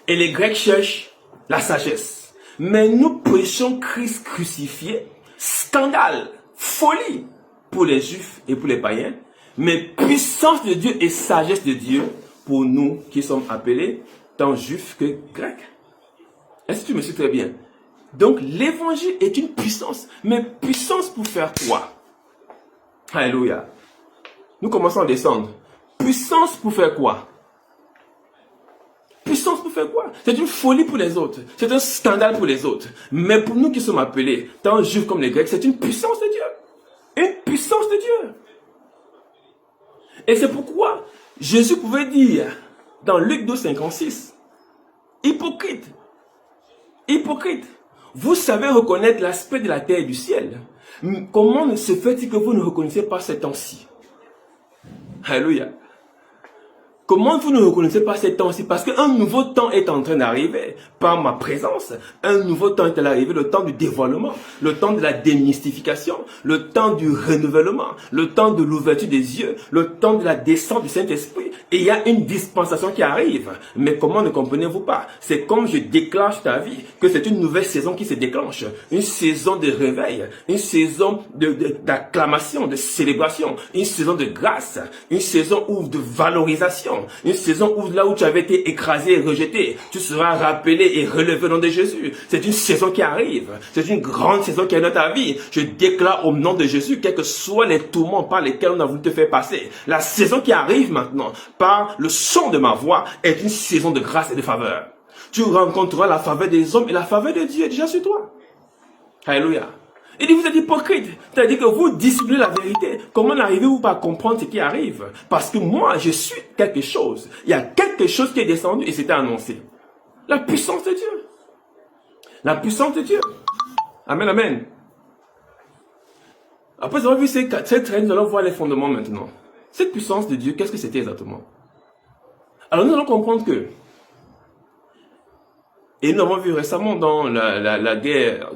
et les Grecs cherchent la sagesse. Mais nous prêchons Christ crucifié, scandale, folie pour les Juifs et pour les païens, mais puissance de Dieu et sagesse de Dieu pour nous qui sommes appelés tant Juifs que Grecs. Est-ce que tu me suis très bien? Donc l'évangile est une puissance, mais puissance pour faire quoi? Alléluia. Nous commençons à descendre. Puissance pour faire quoi? Puissance pour faire quoi? C'est une folie pour les autres. C'est un scandale pour les autres. Mais pour nous qui sommes appelés, tant juifs comme les grecs, c'est une puissance de Dieu. Une puissance de Dieu. Et c'est pourquoi Jésus pouvait dire dans Luc 2:56, hypocrite, hypocrite, vous savez reconnaître l'aspect de la terre et du ciel. Comment se fait-il que vous ne reconnaissez pas ces temps-ci? Alléluia. Comment vous ne reconnaissez pas ces temps-ci? Parce qu'un nouveau temps est en train d'arriver. Par ma présence, un nouveau temps est arrivé, le temps du dévoilement, le temps de la démystification, le temps du renouvellement, le temps de l'ouverture des yeux, le temps de la descente du Saint-Esprit. Et il y a une dispensation qui arrive. Mais comment ne comprenez-vous pas? C'est comme je déclenche ta vie, que c'est une nouvelle saison qui se déclenche. Une saison de réveil, une saison d'acclamation, de célébration, une saison de grâce, une saison de valorisation. Une saison où là où tu avais été écrasé et rejeté, tu seras rappelé et relevé au nom de Jésus. C'est une saison qui arrive. C'est une grande saison qui est dans ta vie. Je déclare au nom de Jésus, quels que soient les tourments par lesquels on a voulu te faire passer, la saison qui arrive maintenant, par le son de ma voix, est une saison de grâce et de faveur. Tu rencontreras la faveur des hommes et la faveur de Dieu est déjà sur toi. Alléluia. Il dit, vous êtes hypocrite. C'est-à-dire que vous dissimulez la vérité. Comment n'arrivez-vous pas à comprendre ce qui arrive? Parce que moi, je suis quelque chose. Il y a quelque chose qui est descendu et c'était annoncé. La puissance de Dieu. La puissance de Dieu. Amen, amen. Après avoir vu cette traîne, nous allons voir les fondements maintenant. Cette puissance de Dieu, qu'est-ce que c'était exactement? Alors nous allons comprendre que, et nous l'avons vu récemment dans la guerre,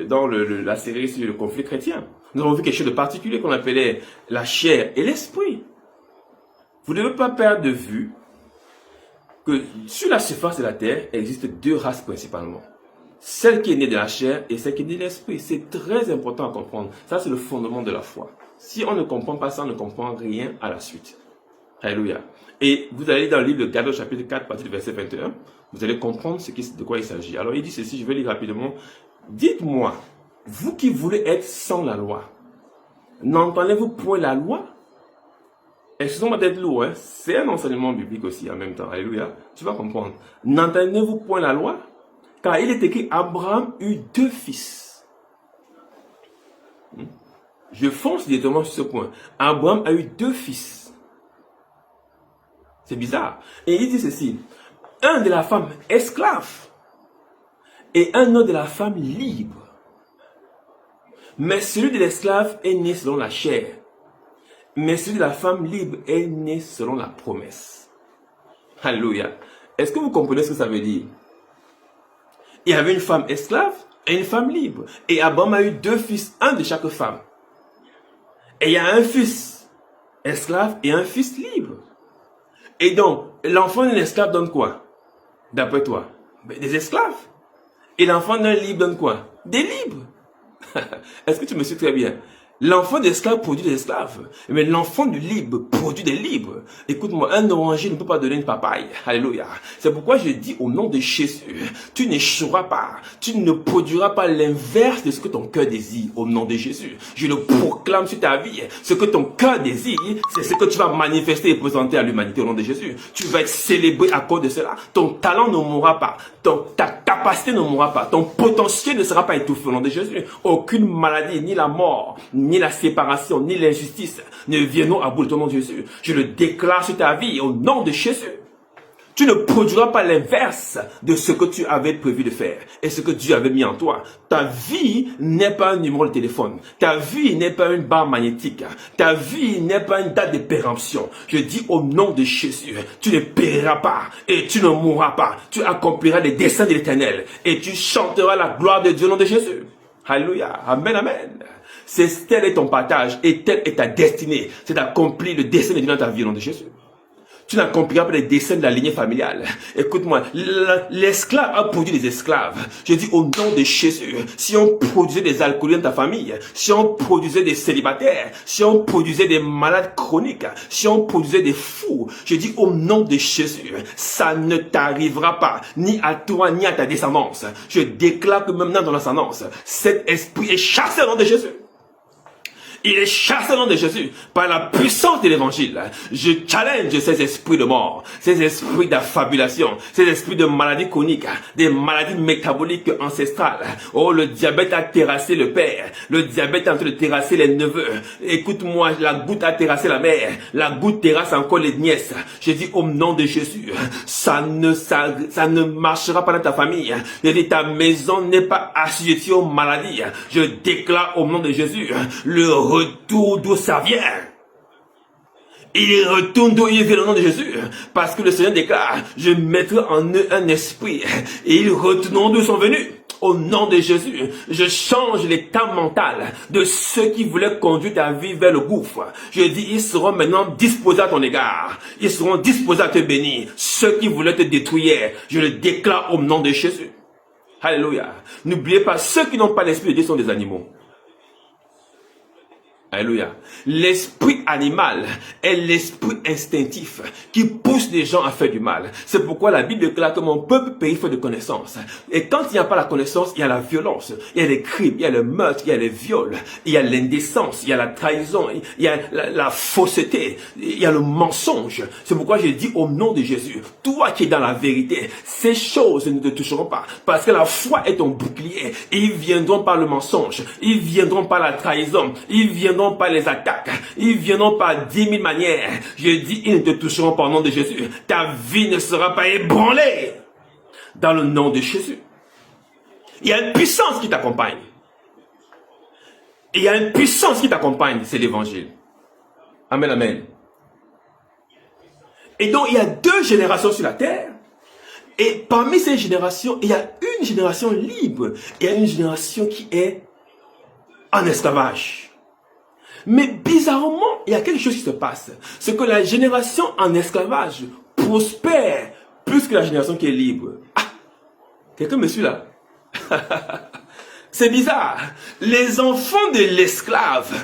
dans la série sur le conflit chrétien. Nous avons vu quelque chose de particulier qu'on appelait la chair et l'esprit. Vous ne devez pas perdre de vue que sur la surface de la terre, il existe deux races principalement. Celle qui est née de la chair et celle qui est née de l'esprit. C'est très important à comprendre. Ça, c'est le fondement de la foi. Si on ne comprend pas ça, on ne comprend rien à la suite. Alléluia. Et vous allez dans le livre de Galates chapitre 4, partir du verset 21. Vous allez comprendre de quoi il s'agit. Alors il dit ceci, je vais lire rapidement. Dites-moi, vous qui voulez être sans la loi, n'entendez-vous point la loi? Excusez-moi d'être lourd, hein? C'est un enseignement biblique aussi en même temps. Alléluia. Tu vas comprendre. N'entendez-vous point la loi? Car il est écrit, Abraham eut deux fils. Je fonce directement sur ce point. Abraham a eu deux fils. C'est bizarre. Et il dit ceci. Un de la femme esclave et un autre de la femme libre. Mais celui de l'esclave est né selon la chair Mais celui de la femme libre est né selon la promesse. Alléluia. Est-ce que vous comprenez ce que ça veut dire? Il y avait une femme esclave et une femme libre. Et Abraham a eu 2 fils, un de chaque femme. Et il y a un fils esclave et un fils libre. Et donc, l'enfant d'un esclave donne quoi? D'après toi? Des esclaves. Et l'enfant d'un libre donne quoi? Des libres. Est-ce que tu me suis très bien? L'enfant d'esclave produit des esclaves, mais l'enfant du libre produit des libres. Écoute-moi, un oranger ne peut pas donner une papaye. Alléluia. C'est pourquoi je dis au nom de Jésus, tu n'échoueras pas. Tu ne produiras pas l'inverse de ce que ton cœur désire au nom de Jésus. Je le proclame sur ta vie. Ce que ton cœur désire, c'est ce que tu vas manifester et présenter à l'humanité au nom de Jésus. Tu vas être célébré à cause de cela. Ton talent ne mourra pas. Ta capacité ne mourra pas. Ton potentiel ne sera pas étouffé au nom de Jésus. Aucune maladie, ni la mort, ni la séparation, ni l'injustice ne viendront à bout de ton nom de Jésus. Je le déclare sur ta vie au nom de Jésus. Tu ne produiras pas l'inverse de ce que tu avais prévu de faire et ce que Dieu avait mis en toi. Ta vie n'est pas un numéro de téléphone. Ta vie n'est pas une barre magnétique. Ta vie n'est pas une date de péremption. Je dis au nom de Jésus, tu ne périras pas et tu ne mourras pas. Tu accompliras les desseins de l'Éternel et tu chanteras la gloire de Dieu au nom de Jésus. Alléluia. Amen, amen. Tel est ton partage et telle est ta destinée. C'est d'accomplir le dessein de Dieu dans ta vie au nom de Jésus. Tu n'accompliras pas les desseins de la lignée familiale. Écoute-moi, l'esclave a produit des esclaves. Je dis au nom de Jésus, si on produisait des alcooliques dans ta famille, si on produisait des célibataires, si on produisait des malades chroniques, si on produisait des fous, je dis au nom de Jésus, ça ne t'arrivera pas, ni à toi, ni à ta descendance. Je déclare que maintenant dans l'ascendance, cet esprit est chassé au nom de Jésus. Il est chassé au nom de Jésus par la puissance de l'évangile. Je challenge ces esprits de mort, ces esprits d'affabulation, ces esprits de maladies chroniques, des maladies métaboliques ancestrales. Oh, le diabète a terrassé le père, le diabète est en train de terrasser les neveux. Écoute-moi, la goutte a terrassé la mère, la goutte terrasse encore les nièces. Je dis au nom de Jésus, ça ne marchera pas dans ta famille. Je dis ta maison n'est pas assujettie aux maladies. Je déclare au nom de Jésus, le retour d'où ça vient. Il retourne d'où il vient au nom de Jésus. Parce que le Seigneur déclare, je mettrai en eux un esprit et ils retourneront d'où ils sont venus. Au nom de Jésus, je change l'état mental de ceux qui voulaient conduire ta vie vers le gouffre. Je dis, ils seront maintenant disposés à ton égard. Ils seront disposés à te bénir. Ceux qui voulaient te détruire, je le déclare au nom de Jésus. Alléluia. N'oubliez pas, ceux qui n'ont pas l'esprit de Dieu sont des animaux. Alléluia. L'esprit animal est l'esprit instinctif qui pousse les gens à faire du mal. C'est pourquoi la Bible déclare que mon peuple périt faute de connaissance. Et quand il n'y a pas la connaissance, il y a la violence, il y a les crimes, il y a le meurtre, il y a les viols, il y a l'indécence, il y a la trahison, il y a la fausseté, il y a le mensonge. C'est pourquoi je dis au nom de Jésus, toi qui es dans la vérité, ces choses ne te toucheront pas. Parce que la foi est ton bouclier. Ils viendront par le mensonge, ils viendront par la trahison, ils viendront pas les attaques, ils viendront par 10 000 manières. Je dis, ils ne te toucheront pas au nom de Jésus. Ta vie ne sera pas ébranlée dans le nom de Jésus. Il y a une puissance qui t'accompagne. Il y a une puissance qui t'accompagne, c'est l'évangile. Amen, amen. Et donc, il y a 2 générations sur la terre. Et parmi ces générations, il y a une génération libre et une génération qui est en esclavage. Mais bizarrement, il y a quelque chose qui se passe. C'est que la génération en esclavage prospère plus que la génération qui est libre. Ah, quelqu'un me suit là? C'est bizarre. Les enfants de l'esclave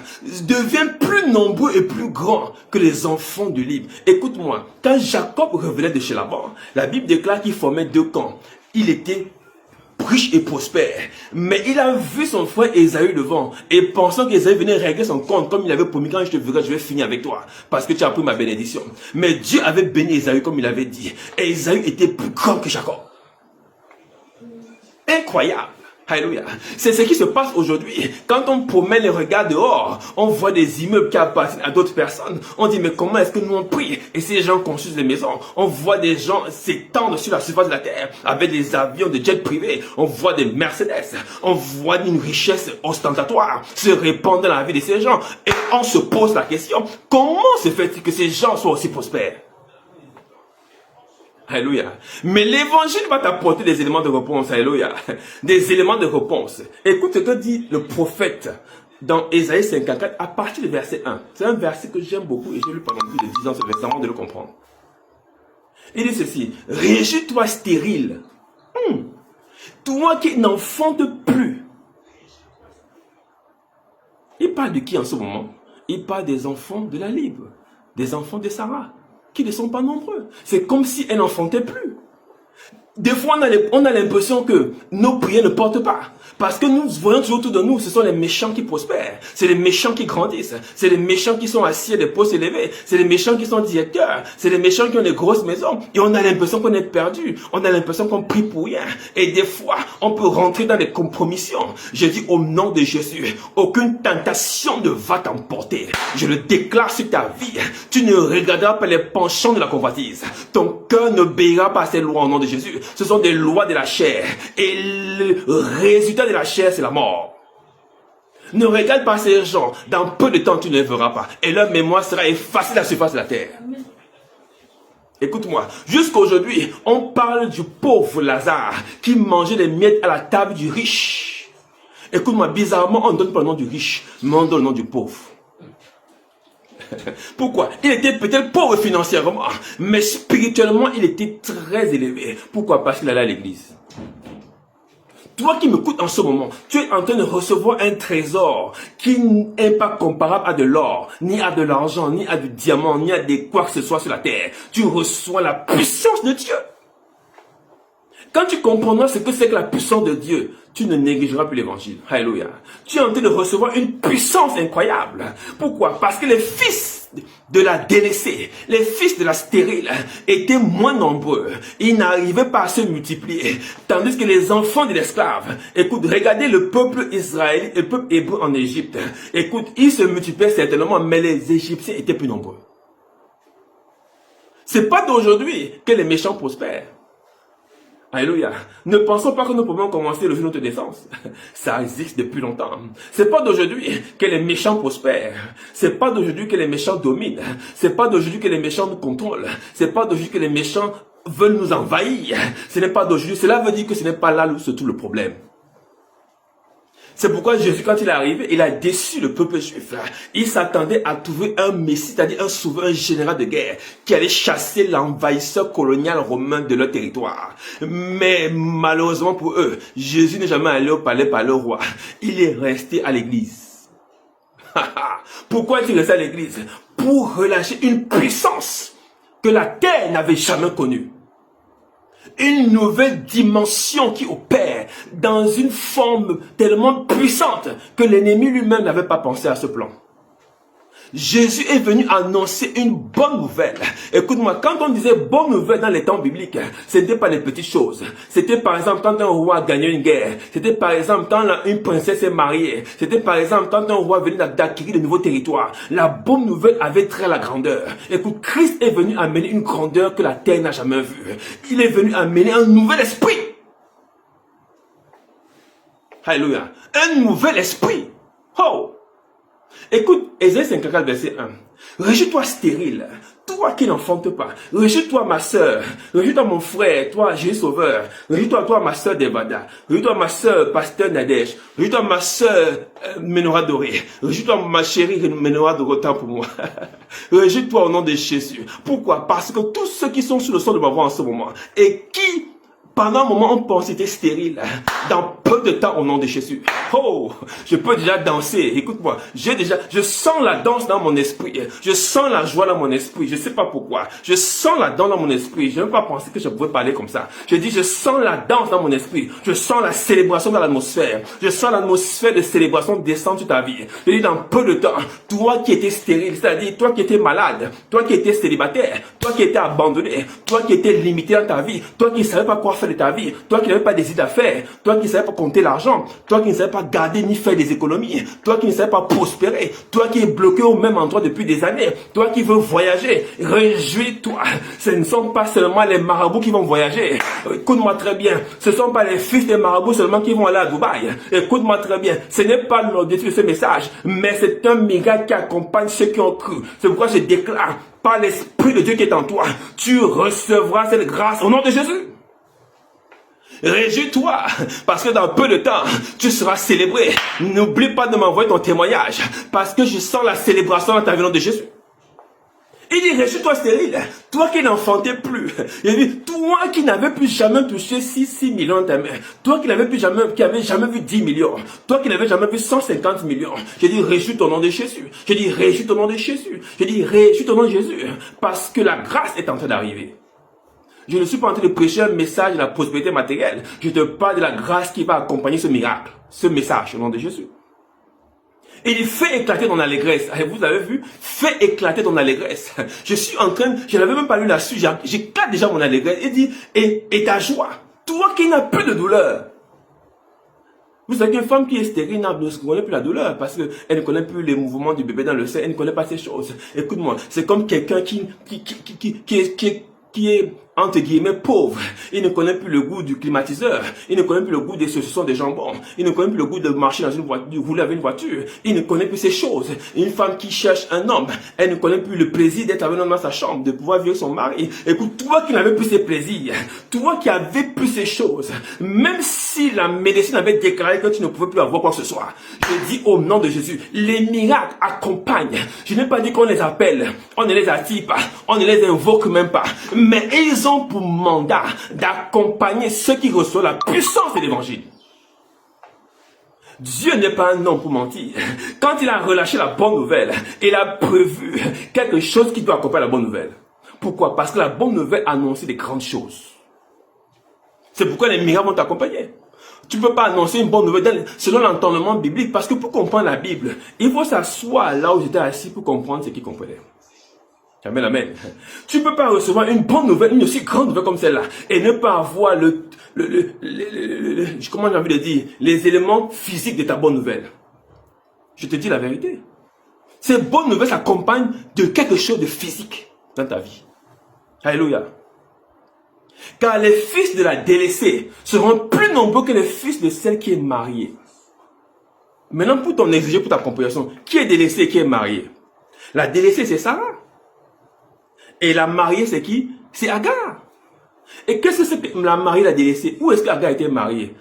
deviennent plus nombreux et plus grands que les enfants du libre. Écoute-moi, quand Jacob revenait de chez Laban, la Bible déclare qu'il formait 2 camps. Il était riche et prospère. Mais il a vu son frère Ésaü devant et pensant qu'Ésaü venait régler son compte comme il avait promis, quand je te verrai, je vais finir avec toi parce que tu as pris ma bénédiction. Mais Dieu avait béni Ésaü comme il avait dit. Et Ésaü était plus grand que Jacob. Incroyable. Alléluia. C'est ce qui se passe aujourd'hui. Quand on promène les regards dehors, on voit des immeubles qui appartiennent à d'autres personnes. On dit, mais comment est-ce que nous on prie? Et ces gens construisent des maisons. On voit des gens s'étendre sur la surface de la terre avec des avions, des jets privés. On voit des Mercedes. On voit une richesse ostentatoire se répandre dans la vie de ces gens. Et on se pose la question, comment se fait-il que ces gens soient aussi prospères? Alléluia. Mais l'évangile va t'apporter des éléments de réponse. Alléluia. Des éléments de réponse. Écoute ce que dit le prophète dans Ésaïe 54 à partir du verset 1. C'est un verset que j'aime beaucoup et j'ai lu pendant plus de 10 ans ce verset avant de le comprendre. Il dit ceci. Réjouis-toi stérile. Toi qui n'enfantes plus. Il parle de qui en ce moment? Il parle des enfants de la Libre. Des enfants de Sarah. Qui ne sont pas nombreux. C'est comme si elle n'enfantait plus. Des fois, on a l'impression que nos prières ne portent pas. Parce que nous voyons toujours autour de nous, ce sont les méchants qui prospèrent. C'est les méchants qui grandissent. C'est les méchants qui sont assis à des postes élevés. C'est les méchants qui sont directeurs. C'est les méchants qui ont des grosses maisons. Et on a l'impression qu'on est perdu. On a l'impression qu'on prie pour rien. Et des fois, on peut rentrer dans des compromissions. Je dis au nom de Jésus, aucune tentation ne va t'emporter. Je le déclare sur ta vie. Tu ne regarderas pas les penchants de la convoitise. Ton cœur n'obéira pas à ces lois au nom de Jésus. Ce sont des lois de la chair. Et le résultat de la chair, c'est la mort. Ne regarde pas ces gens. Dans peu de temps, tu ne les verras pas. Et leur mémoire sera effacée de la surface de la terre. Écoute-moi. Jusqu'à aujourd'hui, on parle du pauvre Lazare qui mangeait des miettes à la table du riche. Écoute-moi, bizarrement, on ne donne pas le nom du riche, mais on donne le nom du pauvre. Pourquoi? Il était peut-être pauvre financièrement, mais spirituellement, il était très élevé. Pourquoi? Parce qu'il allait à l'église. Toi qui m'écoutes en ce moment, tu es en train de recevoir un trésor qui n'est pas comparable à de l'or, ni à de l'argent, ni à du diamant, ni à des quoi que ce soit sur la terre. Tu reçois la puissance de Dieu. Quand tu comprendras ce que c'est que la puissance de Dieu, tu ne négligeras plus l'évangile. Alléluia. Tu es en train de recevoir une puissance incroyable. Pourquoi? Parce que les fils de la délaissée, les fils de la stérile étaient moins nombreux. Ils n'arrivaient pas à se multiplier. Tandis que les enfants de l'esclave, écoute, regardez le peuple israélite et le peuple hébreu en Égypte. Écoute, ils se multipliaient certainement, mais les Égyptiens étaient plus nombreux. C'est pas d'aujourd'hui que les méchants prospèrent. Alléluia. Ne pensons pas que nous pouvons commencer le jour de notre naissance. Ça existe depuis longtemps. C'est pas d'aujourd'hui que les méchants prospèrent. C'est pas d'aujourd'hui que les méchants dominent. C'est pas d'aujourd'hui que les méchants nous contrôlent. C'est pas d'aujourd'hui que les méchants veulent nous envahir. Ce n'est pas d'aujourd'hui. Cela veut dire que ce n'est pas là où se trouve le problème. C'est pourquoi Jésus, quand il est arrivé, il a déçu le peuple juif. Il s'attendait à trouver un messie, c'est-à-dire un souverain général de guerre, qui allait chasser l'envahisseur colonial romain de leur territoire. Mais malheureusement pour eux, Jésus n'est jamais allé au palais par le roi. Il est resté à l'église. Pourquoi est-il resté à l'église? Pour relâcher une puissance que la terre n'avait jamais connue. Une nouvelle dimension qui opère dans une forme tellement puissante que l'ennemi lui-même n'avait pas pensé à ce plan. Jésus est venu annoncer une bonne nouvelle. Écoute-moi, quand on disait bonne nouvelle dans les temps bibliques, ce n'était pas les petites choses. C'était par exemple quand un roi gagnait une guerre. C'était par exemple quand une princesse est mariée. C'était par exemple quand un roi venait d'acquérir de nouveaux territoires. La bonne nouvelle avait trait à la grandeur. Écoute, Christ est venu amener une grandeur que la terre n'a jamais vue. Il est venu amener un nouvel esprit. Alléluia. Un nouvel esprit. Oh! Écoute, Ésaïe 54, verset 1. Réjouis-toi stérile, toi qui n'enfantes pas. Réjouis-toi ma soeur. Réjouis-toi mon frère, toi Jésus Sauveur. Réjouis-toi toi ma soeur Devada. Réjouis-toi ma soeur Pasteur Nadège. Réjouis-toi ma soeur Ménorah Doré. Réjouis-toi ma chérie Ménorah Doré, tant pour moi. Réjouis-toi au nom de Jésus. Pourquoi? Parce que tous ceux qui sont sur le sol de ma voix en ce moment et qui pendant un moment, on pense que c'était stérile. Dans peu de temps, au nom de Jésus. Oh, je peux déjà danser. Écoute-moi, je sens la danse dans mon esprit. Je sens la joie dans mon esprit. Je ne sais pas pourquoi. Je sens la danse dans mon esprit. Je n'ai pas pensé que je pouvais parler comme ça. Je dis, je sens la danse dans mon esprit. Je sens la célébration dans l'atmosphère. Je sens l'atmosphère de célébration descendre sur ta vie. Je dis, dans peu de temps, toi qui étais stérile, c'est-à-dire toi qui étais malade, toi qui étais célibataire, toi qui étais abandonné, toi qui étais limité dans ta vie, toi qui ne savais pas quoi faire de ta vie, toi qui n'avais pas des idées à faire, toi qui ne savais pas compter l'argent, toi qui ne savais pas garder ni faire des économies, toi qui ne savais pas prospérer, toi qui es bloqué au même endroit depuis des années, toi qui veux voyager, réjouis-toi. Ce ne sont pas seulement les marabouts qui vont voyager. Écoute-moi très bien. Ce ne sont pas les fils des marabouts seulement qui vont aller à Dubaï. Écoute-moi très bien. Ce n'est pas l'objectif de ce message, mais c'est un miracle qui accompagne ceux qui ont cru. C'est pourquoi je déclare, par l'Esprit de Dieu qui est en toi, tu recevras cette grâce au nom de Jésus. Réjouis-toi, parce que dans peu de temps, tu seras célébré. N'oublie pas de m'envoyer ton témoignage, parce que je sens la célébration dans ta vie au nom de Jésus. Il dit, réjouis-toi stérile, toi qui n'enfantais plus. Il dit, toi qui n'avais plus jamais touché 6 millions de ta main, toi qui n'avais jamais vu 10 millions, toi qui n'avais jamais vu 150 millions. Je dis, réjouis ton nom de Jésus. Je dis, réjouis ton nom de Jésus. Je dis, réjouis ton nom de Jésus, parce que la grâce est en train d'arriver. Je ne suis pas en train de prêcher un message de la prospérité matérielle. Je te parle de la grâce qui va accompagner ce miracle, ce message au nom de Jésus. Il dit, fais éclater ton allégresse. Vous avez vu? Fais éclater ton allégresse. Je suis en train, je n'avais même pas lu là-dessus, j'éclate déjà mon allégresse. Il dit, et ta joie, toi qui n'as plus de douleur. Vous savez qu'une femme qui est stérile ne connaît plus la douleur parce qu'elle ne connaît plus les mouvements du bébé dans le sein, elle ne connaît pas ces choses. Écoute-moi, c'est comme quelqu'un qui est entre guillemets pauvre. Il ne connaît plus le goût du climatiseur. Il ne connaît plus le goût des saucissons des jambons. Il ne connaît plus le goût de marcher dans une voiture, de rouler avec une voiture. Il ne connaît plus ces choses. Une femme qui cherche un homme, elle ne connaît plus le plaisir d'être avec un homme dans sa chambre, de pouvoir vivre son mari. Écoute, toi qui n'avais plus ces plaisirs, toi qui avais plus ces choses, même si la médecine avait déclaré que tu ne pouvais plus avoir quoi que ce soit, je dis au nom de Jésus, les miracles accompagnent. Je n'ai pas dit qu'on les appelle, on ne les attire pas, on ne les invoque même pas, mais ils ont pour mandat d'accompagner ceux qui reçoivent la puissance de l'évangile. Dieu n'est pas un homme pour mentir. Quand il a relâché la bonne nouvelle, il a prévu quelque chose qui doit accompagner la bonne nouvelle. Pourquoi? Parce que la bonne nouvelle annonce des grandes choses. C'est pourquoi les miracles vont t'accompagner. Tu ne peux pas annoncer une bonne nouvelle selon l'entendement biblique, parce que pour comprendre la Bible, il faut s'asseoir là où j'étais assis pour comprendre ce qu'il comprenait. Amen, amen. Tu ne peux pas recevoir une bonne nouvelle, une aussi grande nouvelle comme celle-là, et ne pas avoir comment j'ai envie de dire, les éléments physiques de ta bonne nouvelle. Je te dis la vérité. Ces bonnes nouvelles s'accompagnent de quelque chose de physique dans ta vie. Alléluia. Car les fils de la délaissée seront plus nombreux que les fils de celle qui est mariée. Maintenant, pour ton exégèse, pour ta compréhension, qui est délaissée et qui est mariée? La délaissée, c'est Sarah. Et la mariée, c'est qui? C'est Agar. Et qu'est-ce que c'est que la mariée, la délaissée? Où est-ce qu'Agar a été mariée?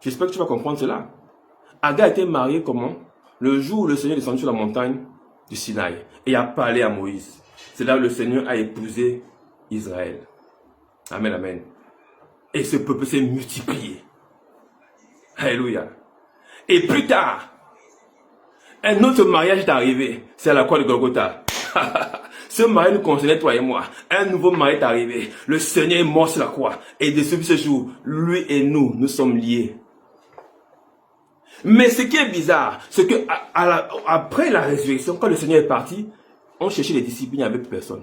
J'espère que tu vas comprendre cela. Agar a été mariée comment? Le jour où le Seigneur est descendu sur la montagne du Sinaï et a parlé à Moïse. C'est là où le Seigneur a épousé Israël. Amen, amen. Et ce peuple s'est multiplié. Alléluia. Et plus tard, un autre mariage est arrivé. C'est à la croix de Golgotha. Ce mariage nous concernait, toi et moi. Un nouveau mariage est arrivé. Le Seigneur est mort sur la croix. Et depuis ce jour, lui et nous, nous sommes liés. Mais ce qui est bizarre, c'est que après la résurrection, quand le Seigneur est parti, on cherchait les disciples, il n'y avait plus personne.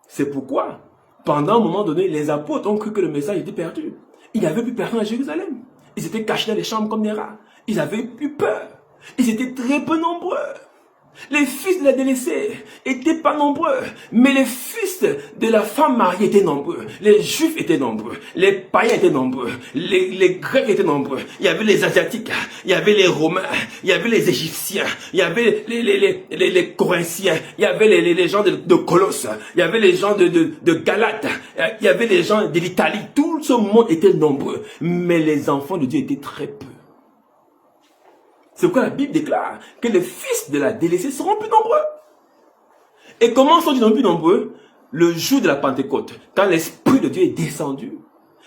C'est pourquoi, pendant un moment donné, les apôtres ont cru que le message était perdu. Il n'y avait plus personne à Jérusalem. Ils étaient cachés dans les chambres comme des rats. Ils avaient eu peur. Ils étaient très peu nombreux. Les fils de la délaissée étaient pas nombreux, mais les fils de la femme mariée étaient nombreux. Les juifs étaient nombreux, les païens étaient nombreux, les grecs étaient nombreux. Il y avait les asiatiques, il y avait les romains, il y avait les égyptiens, il y avait les corinthiens, il y avait les gens de Colosse, il y avait les gens de Galate, il y avait les gens de l'Italie. Tout ce monde était nombreux, mais les enfants de Dieu étaient très peu. C'est pourquoi la Bible déclare que les fils de la délaissée seront plus nombreux. Et comment sont-ils plus nombreux? Le jour de la Pentecôte, quand l'Esprit de Dieu est descendu,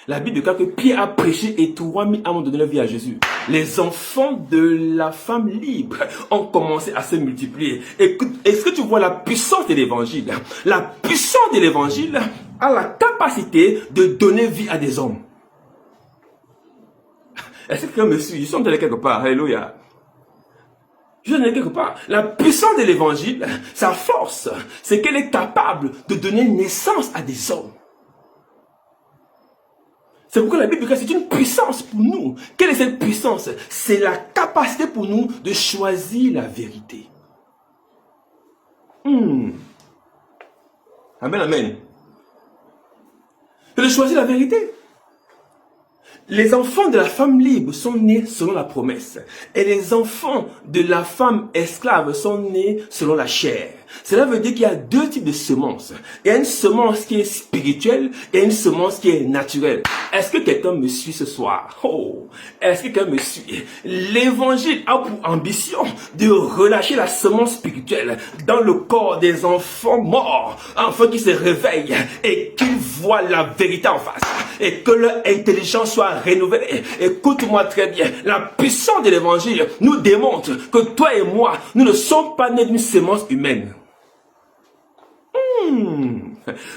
la Bible déclare que Pierre a prêché et 3000 âmes ont donné leur vie à Jésus. Les enfants de la femme libre ont commencé à se multiplier. Est-ce que tu vois la puissance de l'évangile? La puissance de l'évangile a la capacité de donner vie à des hommes. Est-ce que quelqu'un me suit? Je suis allé quelque part. Alléluia. Je n'ai quelque part. La puissance de l'évangile, sa force, c'est qu'elle est capable de donner naissance à des hommes. C'est pourquoi la Bible dit que c'est une puissance pour nous. Quelle est cette puissance? C'est la capacité pour nous de choisir la vérité. Amen, amen. De choisir la vérité. Les enfants de la femme libre sont nés selon la promesse. Et les enfants de la femme esclave sont nés selon la chair. Cela veut dire qu'il y a deux types de semences. Il y a une semence qui est spirituelle et une semence qui est naturelle. Est-ce que quelqu'un me suit ce soir? Oh, est-ce que quelqu'un me suit? L'évangile a pour ambition de relâcher la semence spirituelle dans le corps des enfants morts, enfants qui se réveillent et qui voient la vérité en face et que leur intelligence soit renouvelée. Écoute-moi très bien, la puissance de l'évangile nous démontre que toi et moi, nous ne sommes pas nés d'une semence humaine.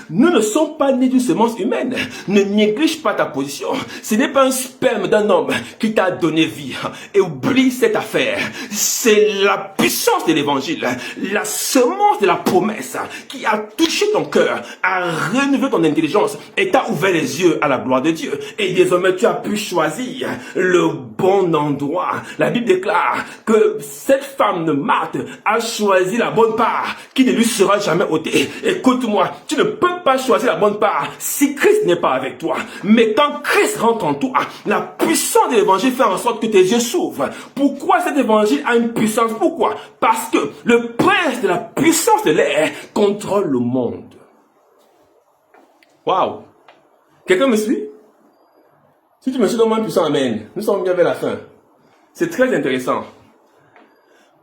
Nous ne sommes pas nés d'une semence humaine. Ne néglige pas ta position. Ce n'est pas un sperme d'un homme qui t'a donné vie. Et oublie cette affaire. C'est la puissance de l'évangile, la semence de la promesse qui a touché ton cœur, a renouvelé ton intelligence et t'a ouvert les yeux à la gloire de Dieu. Et désormais, tu as pu choisir le bon endroit. La Bible déclare que cette femme de Marthe a choisi la bonne part qui ne lui sera jamais ôtée. Écoute-moi, tu ne peux pas choisir la bonne part si Christ n'est pas avec toi. Mais quand Christ rentre en toi, la puissance de l'évangile fait en sorte que tes yeux s'ouvrent. Pourquoi cet évangile a une puissance? Pourquoi? Parce que le prince de la puissance de l'air contrôle le monde. Waouh! Quelqu'un me suit? Si tu me suis, donne-moi un puissant amen. Nous sommes bien vers la fin. C'est très intéressant.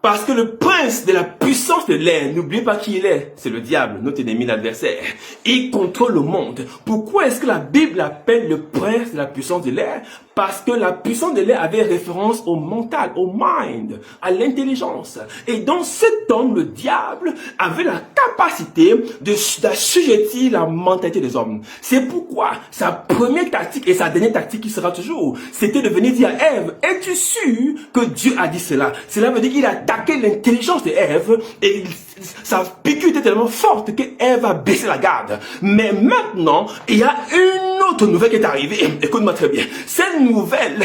Parce que le prince de la puissance de l'air, n'oublie pas qui il est. C'est le diable, notre ennemi, l'adversaire. Il contrôle le monde. Pourquoi est-ce que la Bible appelle le prince de la puissance de l'air? Parce que la puissance de l'air avait référence au mental, au mind, à l'intelligence. Et dans cet homme, le diable avait la capacité d'assujettir la mentalité des hommes. C'est pourquoi sa première tactique et sa dernière tactique qui sera toujours, c'était de venir dire à Ève, es-tu sûr que Dieu a dit cela? Cela veut dire qu'il a attaqué l'intelligence d'Ève et sa piqûre était tellement forte que Ève a baissé la garde. Mais maintenant, il y a une autre nouvelle qui est arrivée. Écoute-moi très bien. Cette nouvelle,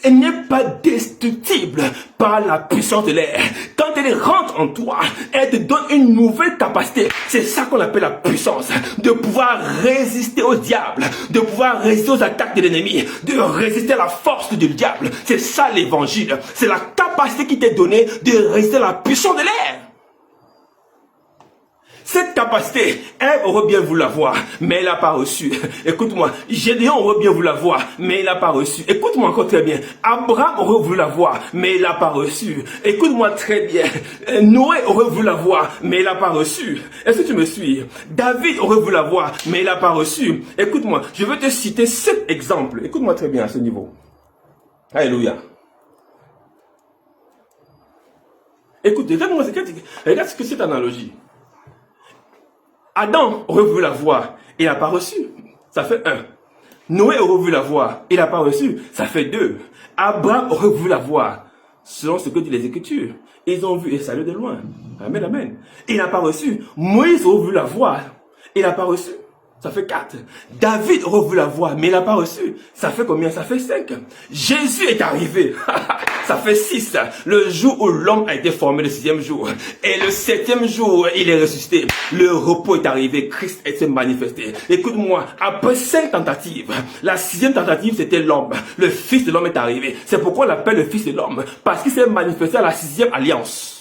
elle n'est pas destructible par la puissance de l'air. Quand elle rentre en toi, elle te donne une nouvelle capacité. C'est ça qu'on appelle la puissance. De pouvoir résister au diable, de pouvoir résister aux attaques de l'ennemi, de résister à la force du diable. C'est ça l'évangile. C'est la capacité qui t'est donnée de résister à la puissance de l'air. Cette capacité, Ève aurait bien voulu l'avoir, mais elle n'a pas reçu. Écoute-moi, Gédéon aurait bien voulu l'avoir, mais il n'a pas reçu. Écoute-moi encore très bien. Abraham aurait voulu l'avoir, mais il n'a pas reçu. Écoute-moi très bien. Noé aurait voulu l'avoir, mais il n'a pas reçu. Est-ce que tu me suis? David aurait voulu l'avoir, mais il n'a pas reçu. Écoute-moi, je vais te citer 7 exemples. Écoute-moi très bien à ce niveau. Alléluia. Écoute, regarde ce que c'est cette analogie. Adam aurait voulu la voir, il n'a pas reçu. Ça fait 1. Noé aurait voulu la voir, il n'a pas reçu. Ça fait 2. Abraham aurait voulu la voir, selon ce que dit les Écritures. Ils ont vu et salué de loin. Amen, amen. Il n'a pas reçu. Moïse aurait voulu la voir, il n'a pas reçu. Ça fait 4. David aurait voulu la voir, mais il n'a pas reçu. Ça fait combien? Ça fait 5. Jésus est arrivé. Ça fait 6. Le jour où l'homme a été formé, le 6e jour. Et le 7e jour, il est ressuscité. Le repos est arrivé. Christ est manifesté. Écoute-moi, après 5 tentatives, la 6e tentative, c'était l'homme. Le Fils de l'homme est arrivé. C'est pourquoi on l'appelle le Fils de l'homme. Parce qu'il s'est manifesté à la 6e alliance.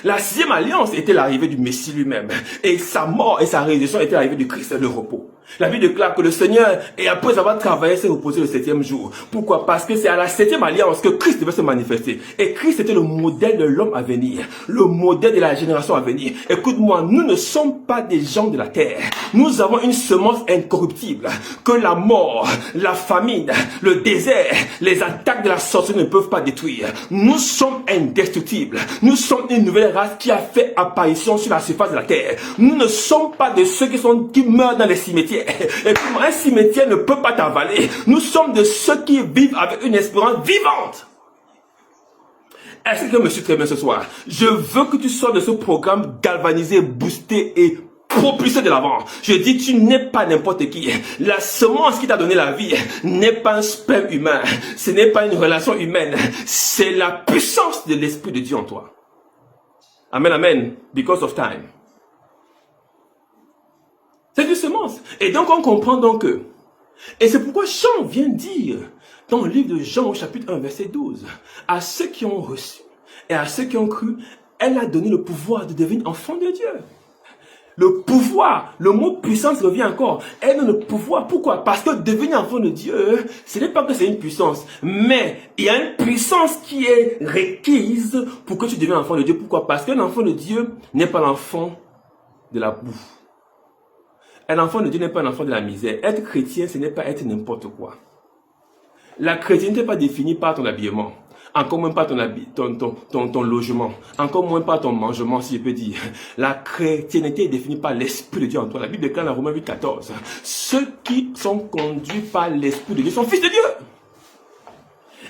La 6e alliance était l'arrivée du Messie lui-même. Et sa mort et sa résurrection étaient l'arrivée du Christ, le repos. La Bible déclare que le Seigneur, et après avoir travaillé, s'est reposé le 7e jour. Pourquoi? Parce que c'est à la 7e alliance que Christ devait se manifester. Et Christ était le modèle de l'homme à venir. Le modèle de la génération à venir. Écoute-moi, nous ne sommes pas des gens de la terre. Nous avons une semence incorruptible. Que la mort, la famine, le désert, les attaques de la sorcellerie ne peuvent pas détruire. Nous sommes indestructibles. Nous sommes une nouvelle race qui a fait apparition sur la surface de la terre. Nous ne sommes pas de ceux qui meurent dans les cimetières. Et comme un cimetière ne peut pas t'avaler, nous sommes de ceux qui vivent avec une espérance vivante. Est-ce que je me suis très bien ce soir? Je veux que tu sors de ce programme galvanisé, boosté et propulser de l'avant. Je dis, tu n'es pas n'importe qui. La semence qui t'a donné la vie n'est pas un sperme humain. Ce n'est pas une relation humaine. C'est la puissance de l'Esprit de Dieu en toi. Amen, amen. Because of time. C'est une semence. Et donc, on comprend donc que. Et c'est pourquoi Jean vient dire, dans le livre de Jean, au chapitre 1, verset 12, à ceux qui ont reçu et à ceux qui ont cru, elle a donné le pouvoir de devenir enfant de Dieu. Le pouvoir, le mot puissance revient encore. Elle donne le pouvoir. Pourquoi? Parce que devenir enfant de Dieu, ce n'est pas que c'est une puissance, mais il y a une puissance qui est requise pour que tu deviennes enfant de Dieu. Pourquoi? Parce qu'un enfant de Dieu n'est pas l'enfant de la boue. Un enfant de Dieu n'est pas un enfant de la misère. Être chrétien, ce n'est pas être n'importe quoi. La chrétienté n'est pas définie par ton habillement. Encore moins par ton logement. Encore moins par ton mangement, si je peux dire. La chrétienté est définie par l'Esprit de Dieu en toi. La Bible déclare dans Romains 8,14. Ceux qui sont conduits par l'Esprit de Dieu sont fils de Dieu.